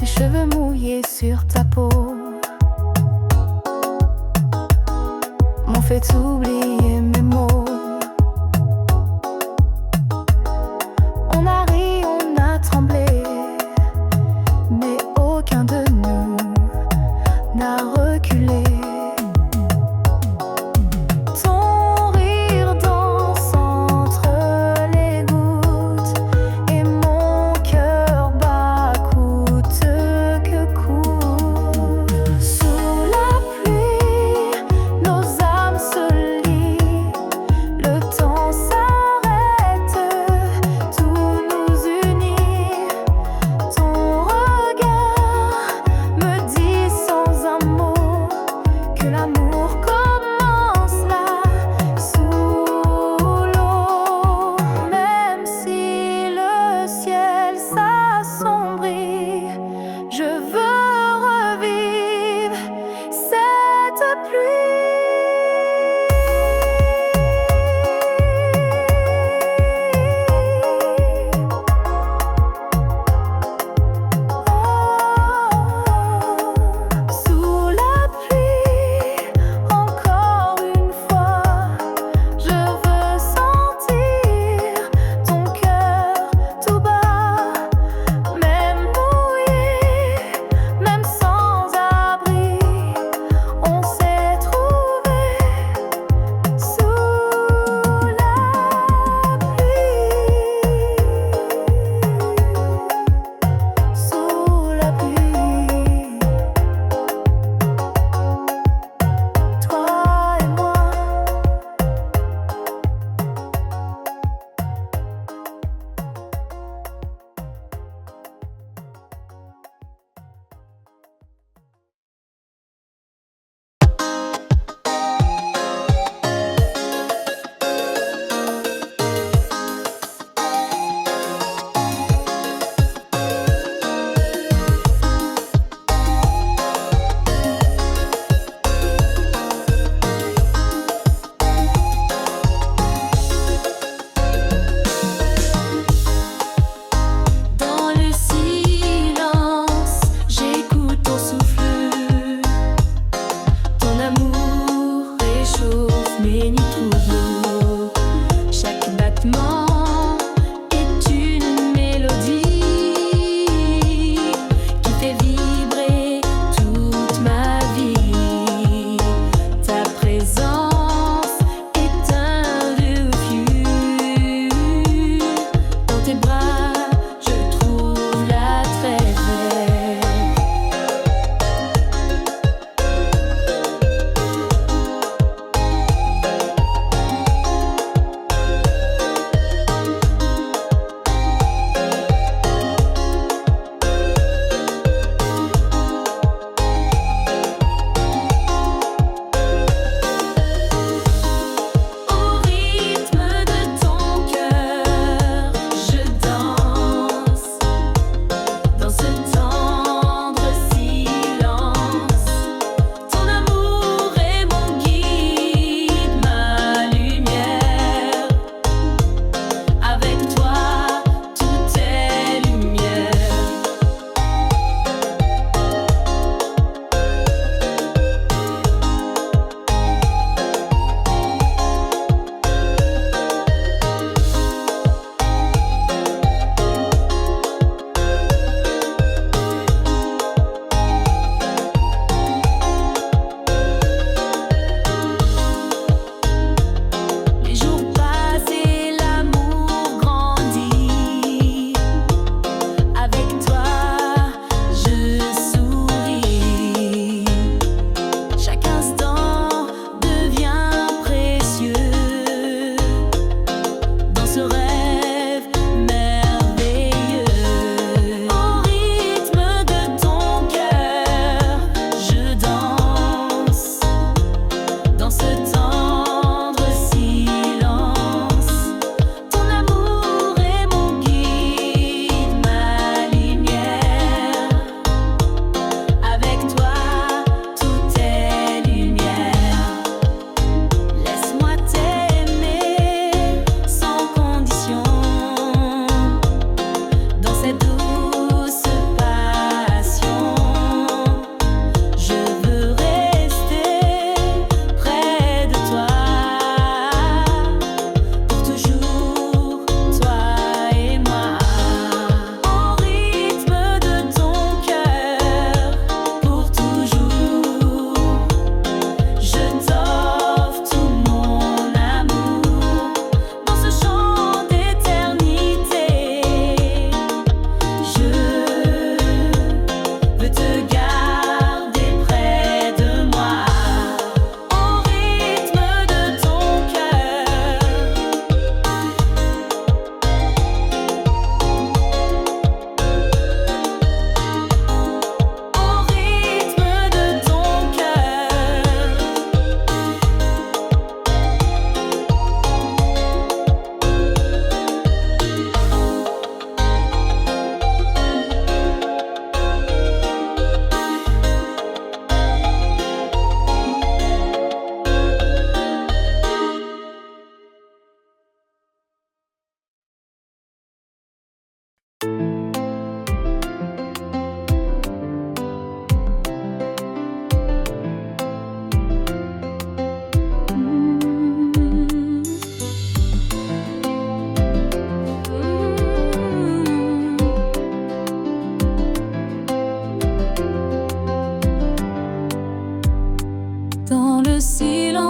tes cheveux mouillés sur ta peau m'ont fait oublier mes mots. On a ri, on a tremblé, mais aucun de nous n'a reculé. Ton rire danse entre les gouttes et mon cœur bat coûte que coûte. Sous la pluie, nos âmes se lient.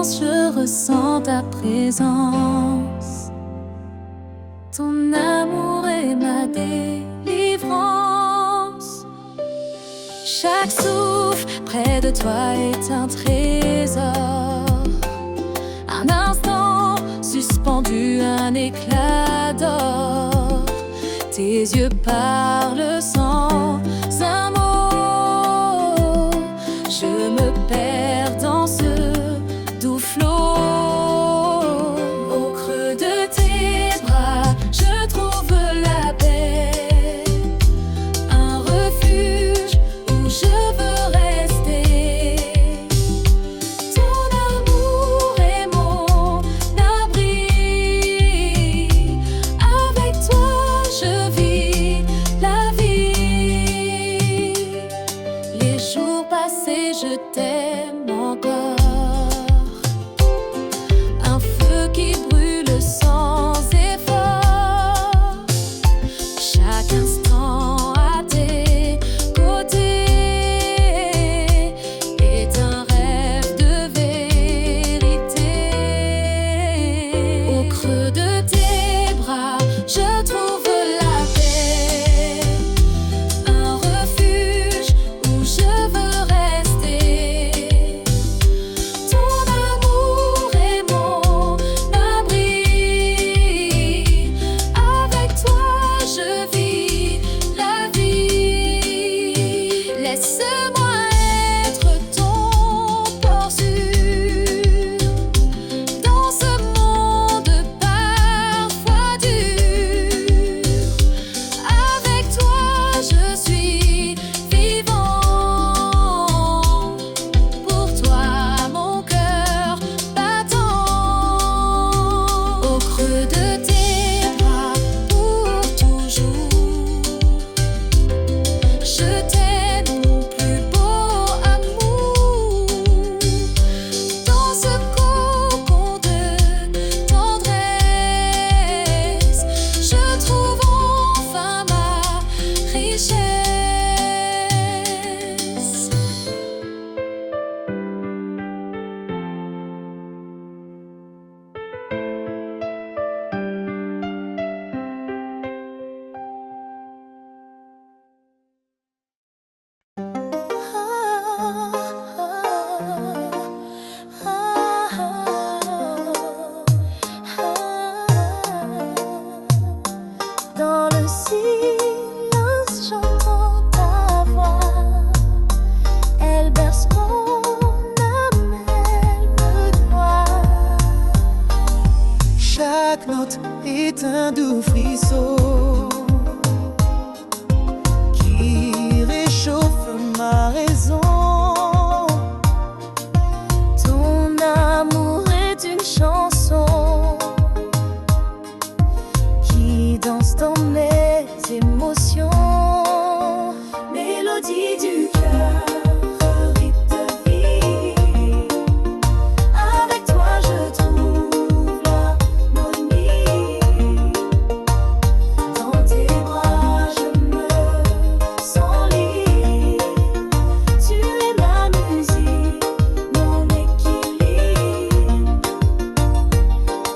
silence, je ressens ta présence. Ton amour est ma délivrance. Chaque souffle près de toi est un trésor. Un instant suspendu, un éclat d'or. Tes yeux parlent sans un mot. Je me perds dans ce doux flot. Au creux de tes bras, je trouve la paix. Un refuge où je veux rester. Ton amour est mon abri. Avec toi, je vis la vie. Les jours passés, je t'aime encore. Un feu qui brûle sans effort. Chaque instant à tes côtés est un rêve de vérité. Au creux de tes bras, je trouve la paix. Un refuge où je veux rester. Ton amour est mon abri. Avec toi, je vis la vie. Laisse-moi être ton port sûr. Dans ce monde parfois dur. Avec toi, je suis vivant. Pour toi, mon cœur battant. Au creux de tes bras, pour toujours. Je t'aime, mon plus beau amour. Dans ce cocon de tendresse, je trouve enfin ma richesse. Dans le silence, j'entends ta voix. Elle berce mon âme, elle me doit. Chaque note est un doux frisson qui réchauffe ma raison. Ton amour est une chanson qui danse dans mes émotions. Mélodie du cœur, rythme de vie. Avec toi, je trouve l'harmonie. Dans tes bras, je me sens libre. Tu es ma musique, mon équilibre.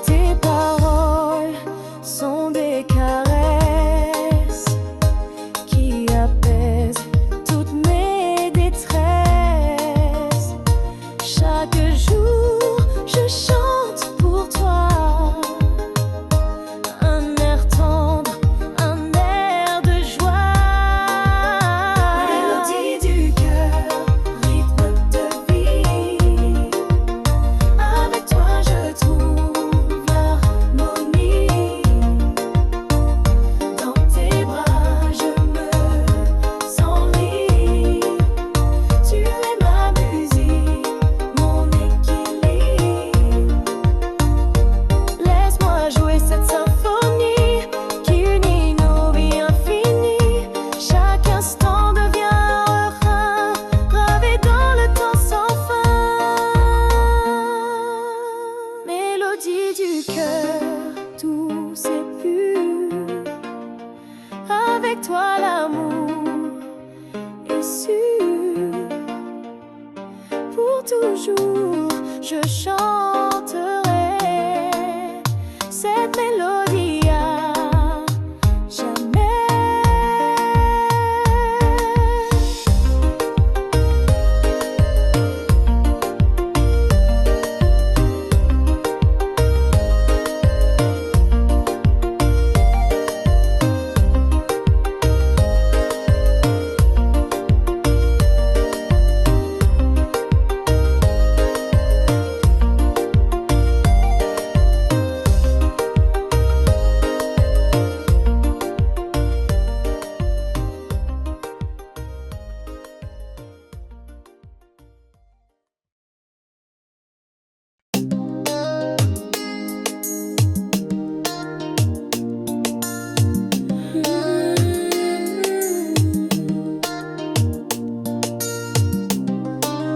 Tes paroles sont des caresses qui apaisent toutes mes détresses. Chaque jour, je chante pour toi. Un air tendre, un air de joie. Mélodie du cœur, rythme de vie. Avec toi, je trouve l'harmonie. Dans tes bras, je me sens libre. Tu es ma musique, mon équilibre. Laisse-moi jouer cette symphonie qui unit nos vies infinies. Chaque instant devient un refrain gravé dans le temps sans fin. Mélodie du cœur, tout c'est pur. Avec toi, l'amour est sûr. Pour toujours, je chante.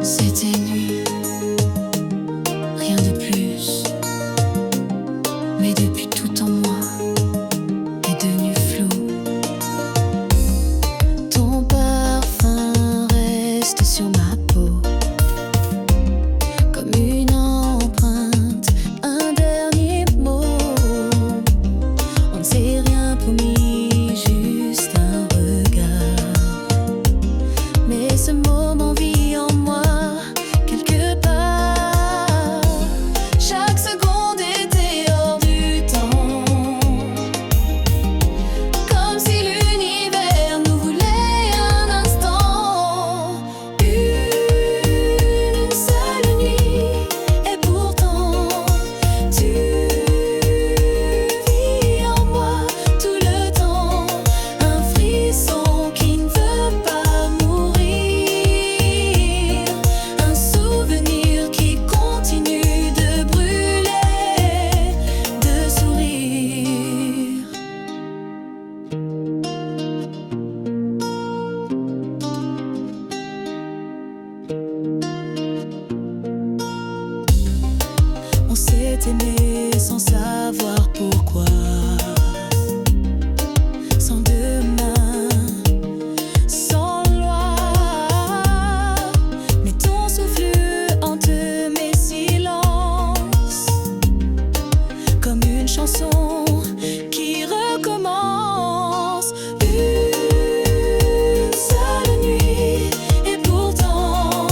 C'était nuit, rien de plus. Mais depuis tout en moi est devenu flou. Ton parfum reste sur ma peau, comme une empreinte, un dernier mot. On ne s'est rien promis, juste un regard. Mais ce moment vit en moi quelque part. Chaque seconde était hors du temps, comme si l'univers nous voulait un instant. Une seule nuit, et pourtant tu vis en moi tout le temps. Un frisson qui ne veut pas mourir, un souvenir qui continue de brûler, de sourire. On s'est aimé sans savoir pourquoi, sans demain, sans loi. Mais ton souffle hante mes silences, comme une chanson qui recommence. Une seule nuit, et pourtant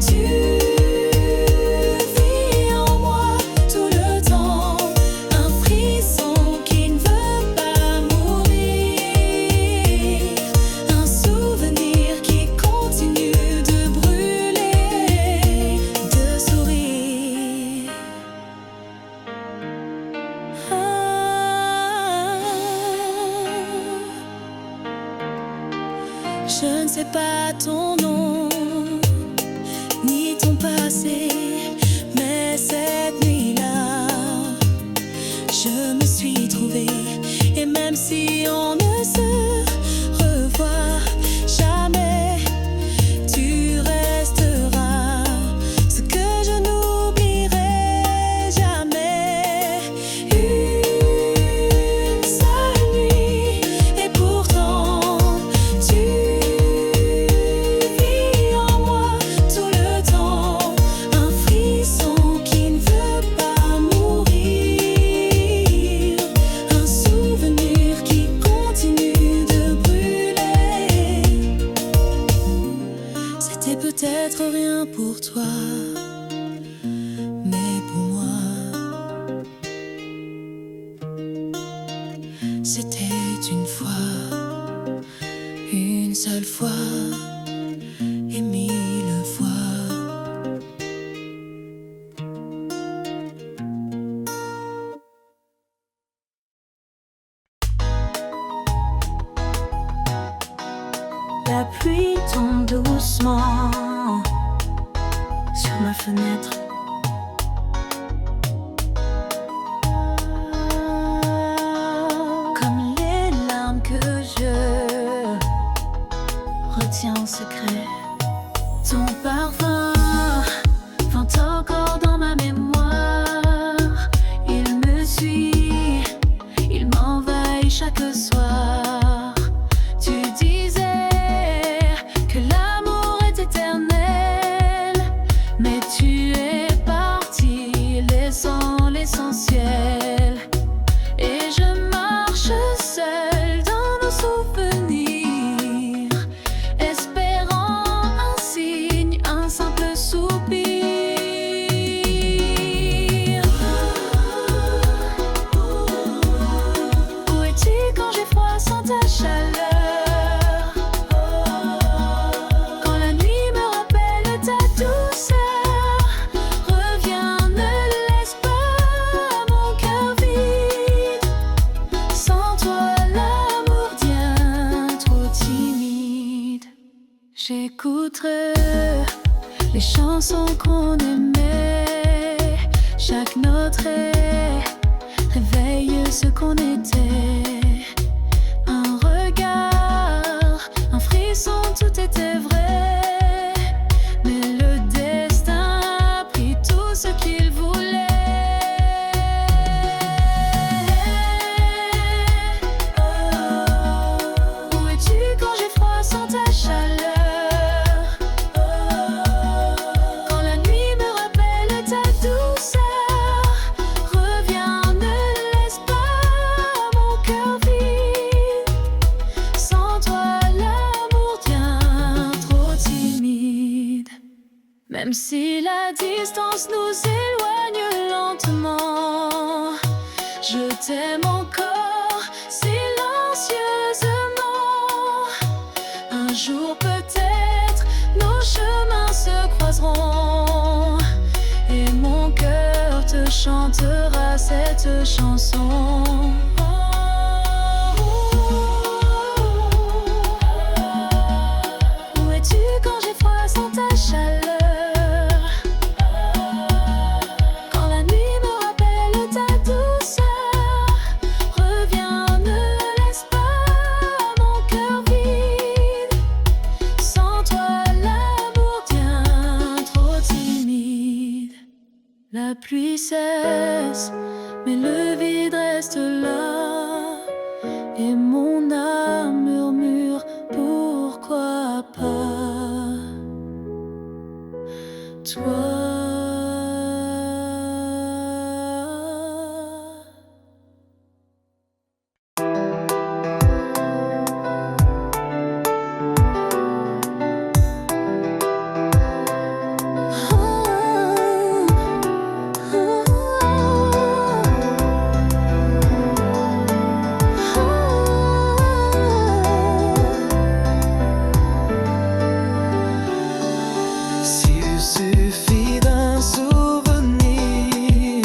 tu vis en moi tout le temps. Un frisson qui ne veut pas mourir, un souvenir qui continue de brûler, de sourire. Je ne sais pas ton nom, ni ton passé, mais cette nuit-là, je me suis trouvée. Et même si on ne se revoit jamais, tu resteras ce que je n'oublierai jamais. Une seule nuit, et pourtant tu vis en moi tout le temps. Un frisson qui ne veut pas mourir, un souvenir qui continue de brûler. C'était peut-être rien pour toi, mais pour moi c'était une fois, une seule fois, et mille fois. La pluie tombe doucement sur ma fenêtre. Comme les larmes que je retiens en secret. Ton parfum vente encore dans ma mémoire. Il me suit, il m'envahit chaque soir. Tu disais que l'amour est éternel, mais tu es parti laissant l'essentiel. Et je marche seule dans nos souvenirs, espérant un signe, un simple soupir. Où es-tu quand j'ai froid sans ta chaleur? Quand la nuit me rappelle ta douceur, reviens, ne laisse pas mon cœur vide. Sans toi, l'amour devient trop timide. J'écouterai les chansons qu'on aimait. Chaque note réveille ce qu'on était. Un regard, un frisson, tout était vrai. Mais le Même si la distance nous éloigne lentement, je t'aime encore silencieusement. Un jour peut-être nos chemins se croiseront et mon cœur te chantera cette chanson. Où es-tu quand j'ai froid sans ta chaleur? Quand la nuit me rappelle ta douceur, reviens, ne laisse pas mon cœur vide. Sans toi l'amour devient trop timide. La pluie cesse, mais le vide reste là, et mon âme murmure pourquoi pas toi. S'il suffit d'un souvenir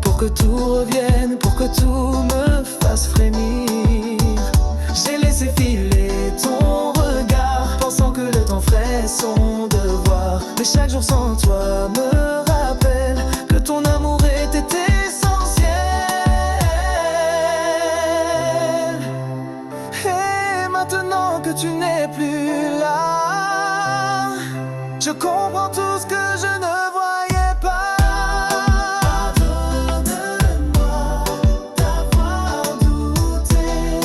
pour que tout revienne, pour que tout me fasse frémir, j'ai laissé filer ton regard, pensant que le temps ferait son devoir. Mais chaque jour sans toi me rappelle que ton amour était essentiel. Et maintenant que tu n'es plus là, je comprends tout ce que je ne voyais pas. Pardonne-moi d'avoir douté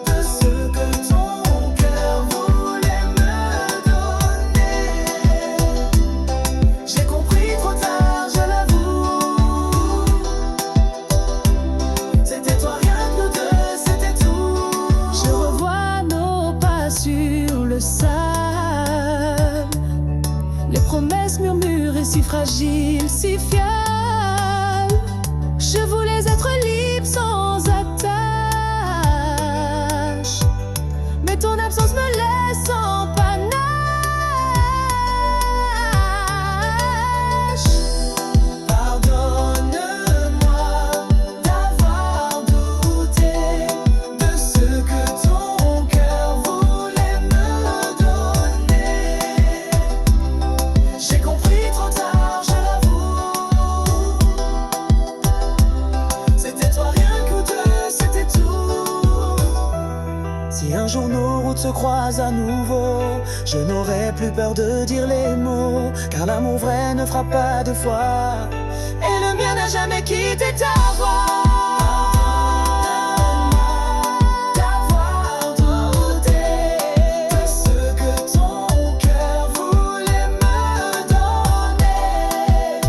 de ce que ton cœur voulait me donner. J'ai compris trop tard, je l'avoue. C'était toi, rien que nous deux, c'était tout. Je revois nos pas sur le sable, les promesses murmurées si fragiles, si fiables. Je voulais être libre sans attache, mais ton absence me laisse en panache. Pardonne-moi d'avoir douté de ce que ton cœur voulait me donner. J'ai compris trop tard, je l'avoue. C'était toi, rien que nous deux, c'était tout. Si un jour nos routes se croisent à nouveau, je n'aurai plus peur de dire les mots, car l'amour vrai ne frappe pas deux fois, et le mien n'a jamais quitté ta voix. D'avoir douté de ce que ton cœur voulait me donner.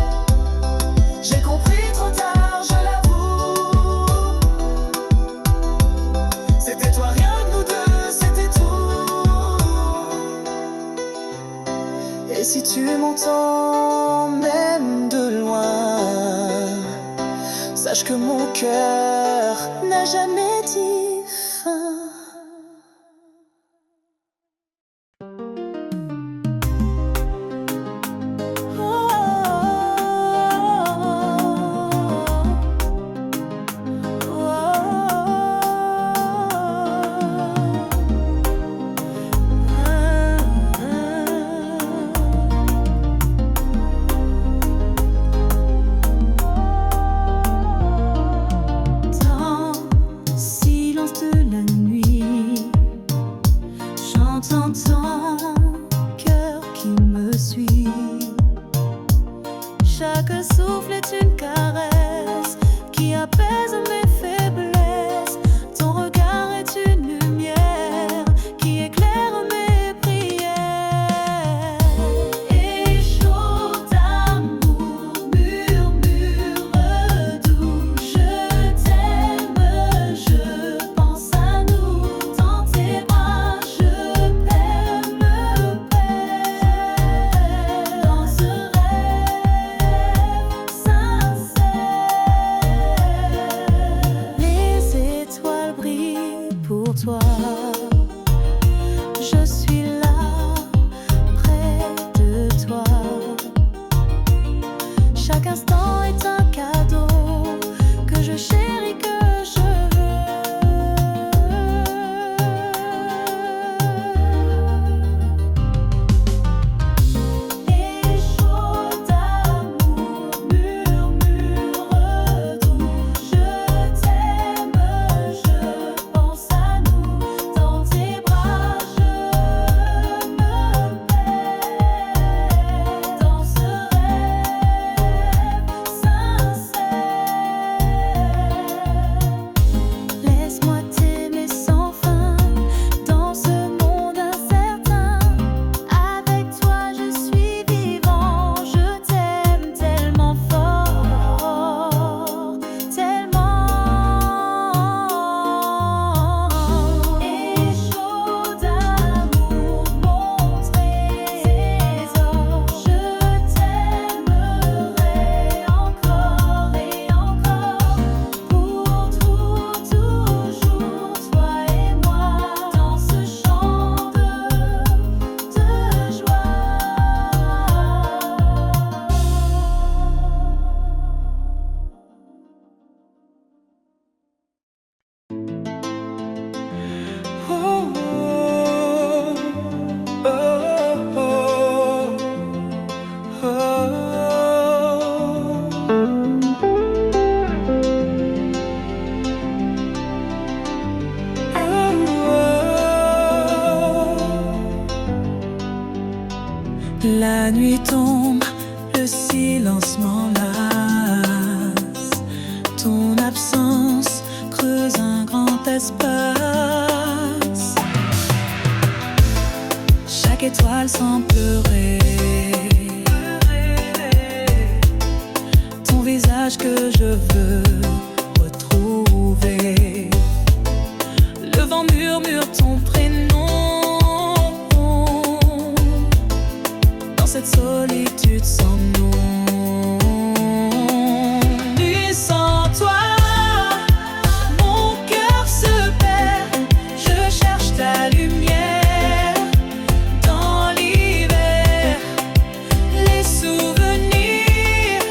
J'ai compris trop tard, je l'avoue. C'était toi, rien que nous deux, c'était tout. Et si tu m'entends même de loin, sache que mon cœur n'a jamais dit fin. Dans La nuit tombe, le silence m'enlace. Ton absence creuse un grand espace. Chaque étoile semble pleurer. Ton visage que je veux retrouver. Le vent murmure ton prénom. Dans cette solitude sans nom. Nuit sans toi, mon cœur se perd. Je cherche ta lumière dans l'hiver. Les souvenirs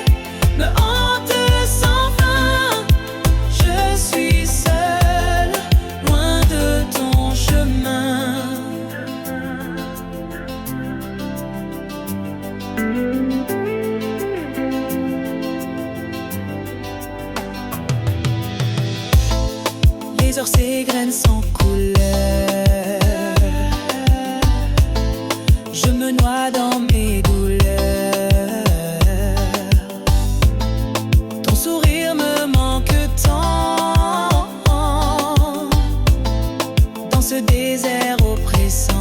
me hantent sans fin. Je suis seule, loin de ton chemin. Les heures s'égrènent sans couleur. Je me noie dans mes douleurs. Ton sourire me manque tant. Dans ce désert oppressant.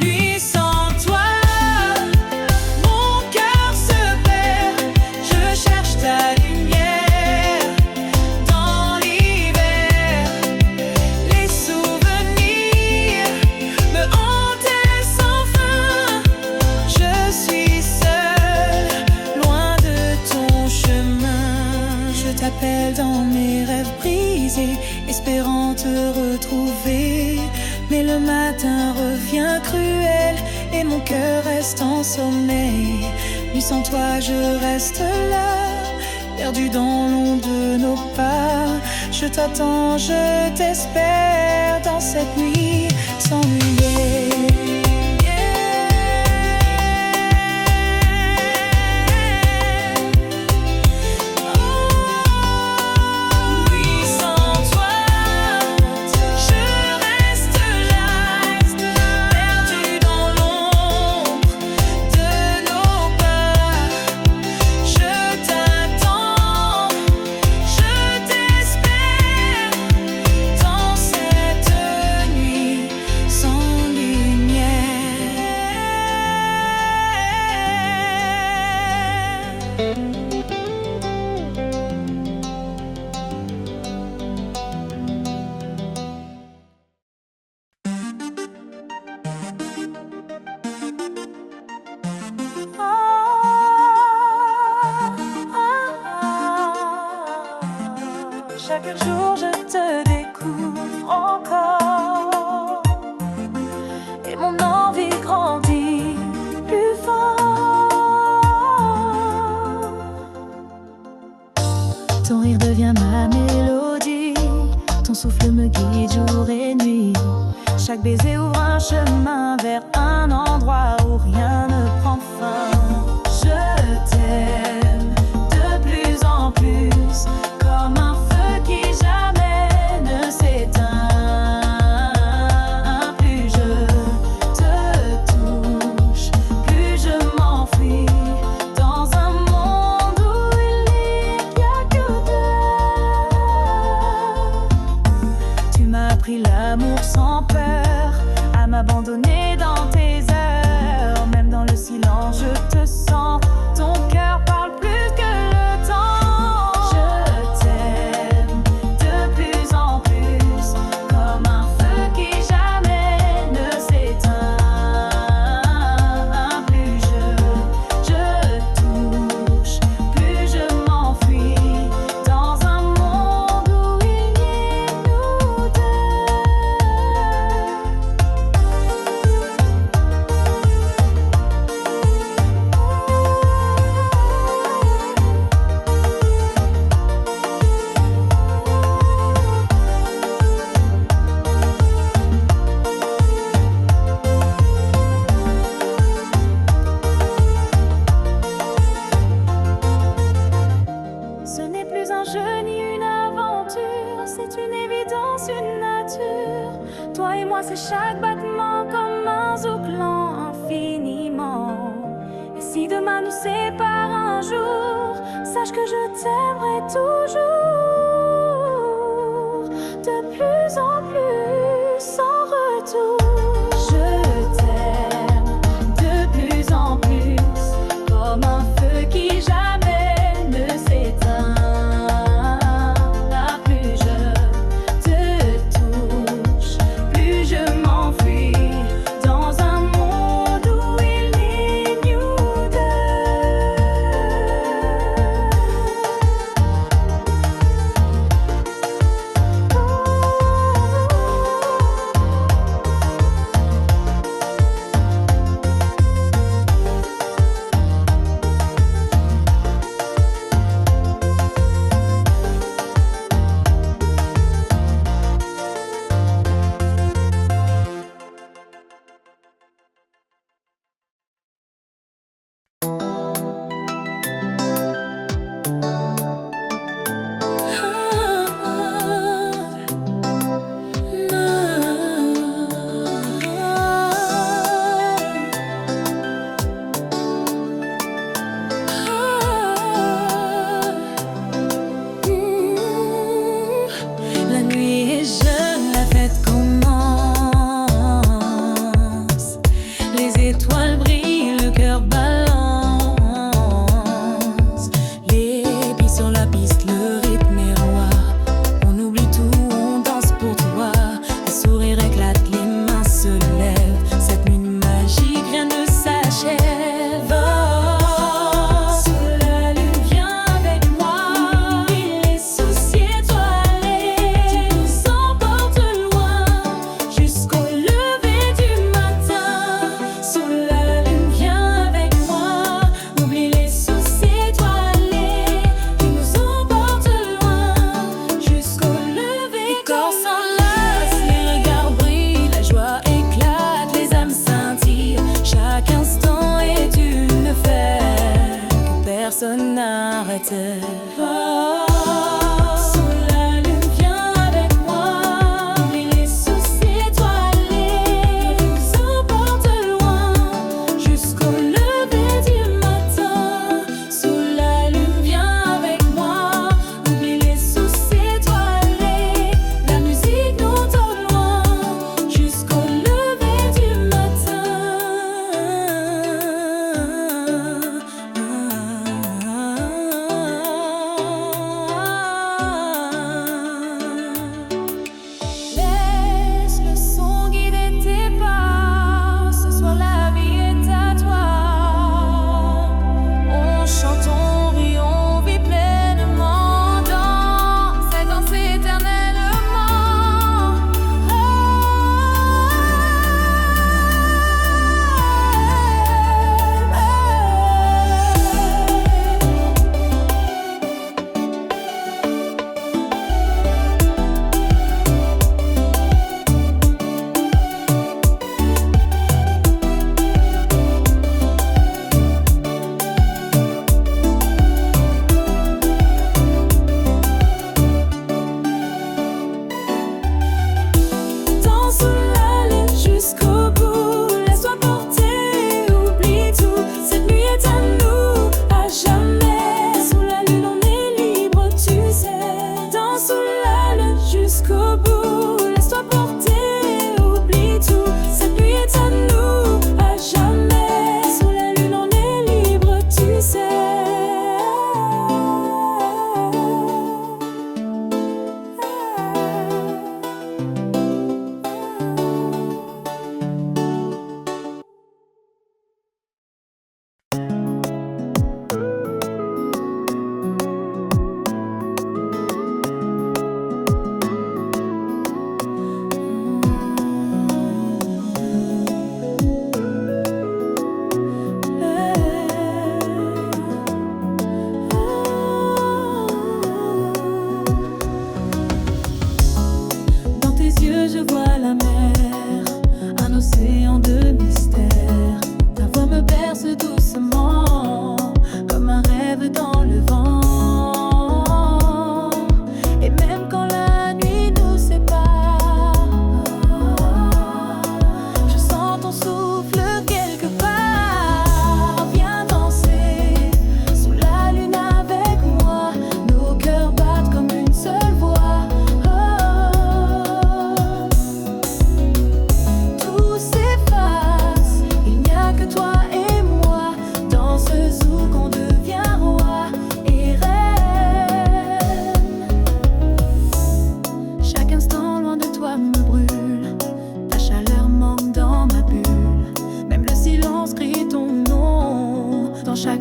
Nuit sans toi, mon cœur se perd. Je cherche ta lumière dans l'hiver. Les souvenirs me hantent sans fin. Je suis seule, loin de ton chemin. Je t'appelle dans mes rêves brisés, espérant te retrouver. Mais le matin revient cruel et mon cœur reste en sommeil. Nuit sans toi, je reste là, perdu dans l'ombre de nos pas. Je t'attends, je t'espère dans cette nuit sans lumière. Nuit sans toi, je reste là, perdu dans l'ombre de nos pas. Je t'attends, je t'espère dans cette nuit sans Chaque jour je te découvre encore et mon envie grandit plus fort. Ton rire devient ma mélodie, ton souffle me guide jour et nuit. Chaque baiser ouvre un chemin vers un endroit où rien ne prend fin. Je t'aime de plus en plus, comme un feu qui jamais ne s'éteint. Plus je te touche, plus je m'enfuis dans un monde où il n'y a que toi. Tu m'as appris l'amour sans peur, à m'abandonner dans tes heures. Même dans le silence je te sens, ton cœur parle plus que le temps. Je t'aime de plus en plus, comme un feu qui jamais ne s'éteint. Plus je touche, plus je m'enfuis dans un monde où il n'y a que nous deux. sépare un jour, sache que je t'aimerai toujours, de plus en plus, sans retour. Je t'aime de plus en plus, comme un feu qui jamais ne s'éteindra. Plus je te touche, plus je m'enfuis dans un monde où il n'est nous La nuit est jeune, la fête commence. Les étoiles brillent, le cœur balance. Les billes sur la piste, le rythme est roi. On oublie tout, on danse pour toi. Le sourire éclate, les mains se lèvent. Cette nuit magique, rien ne s'achève. Sous la lune, viens avec moi. Oublie les soucis étoilés. Tu nous emportes loin jusqu'au lever du matin. Sous la lune, viens avec moi. Oublie les soucis étoilés. Tu nous emportes loin jusqu'au lever. Les corps s'enlacent, les regards brillent, la joie éclate, les âmes scintillent. Chaque instant est une fête que personne n'arrête. Sous la lune, viens avec moi. Oublie les soucis étoilés. Tu nous emportes loin jusqu'au lever du matin. Sous la lune, viens avec moi. Oublie les soucis étoilés. La musique nous donne loin jusqu'au lever du matin.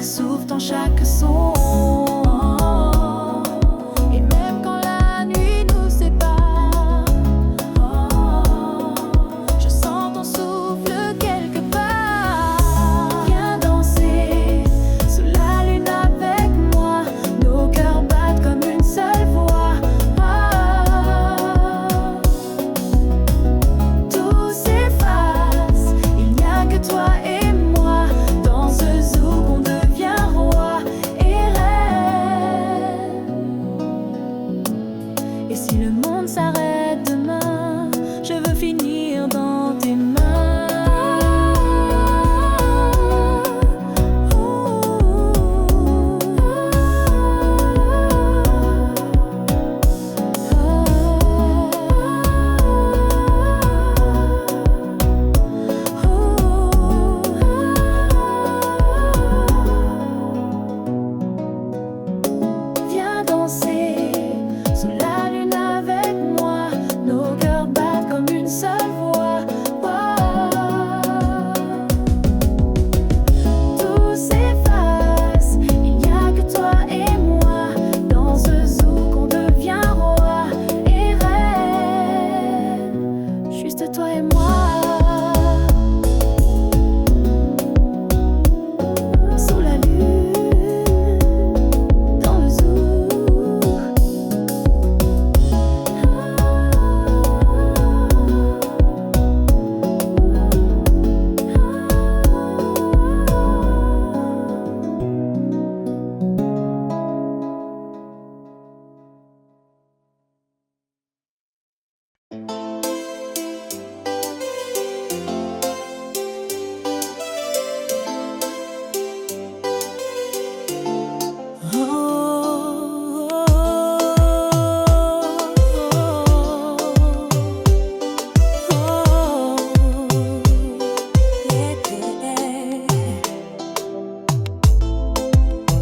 souffle, dans chaque son. Et même quand la nuit nous sépare, je sens ton souffle quelque part. Viens danser sous la lune avec moi, nos cœurs battent comme une seule voix. Tout s'efface, il n'y a que toi et moi. Dans ce zouk on devient roi et reine. Et si le monde s'arrête demain, je veux finir dans tes mains. Viens danser sous la lune avec moi, nos cœurs battent comme une seule voix. Tout s'efface, il n'y a que toi et moi. Dans ce zouk on devient roi et reine. Juste toi et moi. Sous la lune, dans le zouk.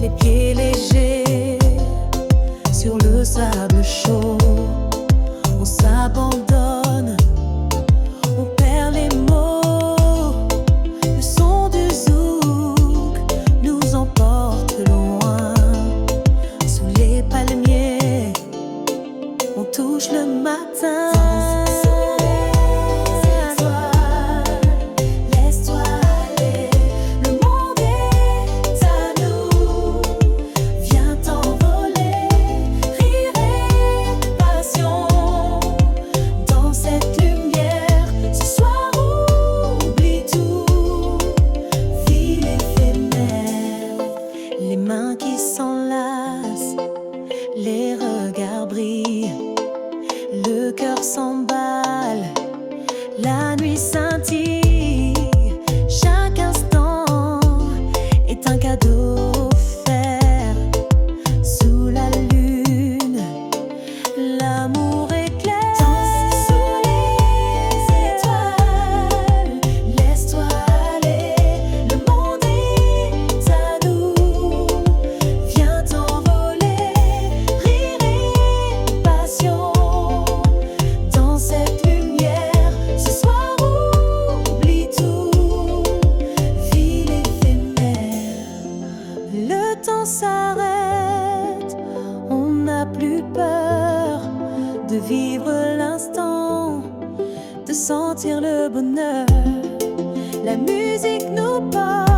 Les pieds légers sur le sable chaud, on s'abandonne, on perd les mots. Le son du zouk nous emporte loin. Sous les palmiers, on touche le matin. Laisse-toi aller, le monde est à nous. Viens t'envoler, rire et passion. Dans cette lumière, ce soir oublie tout. Ville éphémère, les mains qui s'enlacent, les regards brillent, le cœur s'emballe, la nuit scintille. Chaque instant est un cadeau offert. Sous la lune, l'amour éclaire. Danse sous les étoiles, laisse-toi aller, le monde est à nous. Viens t'envoler, rire et passion. Dans cette lumière, ce soir oublie tout. Ville éphémère, le temps s'arrête, on n'a plus peur de vivre l'instant, de sentir le bonheur. La musique nous porte.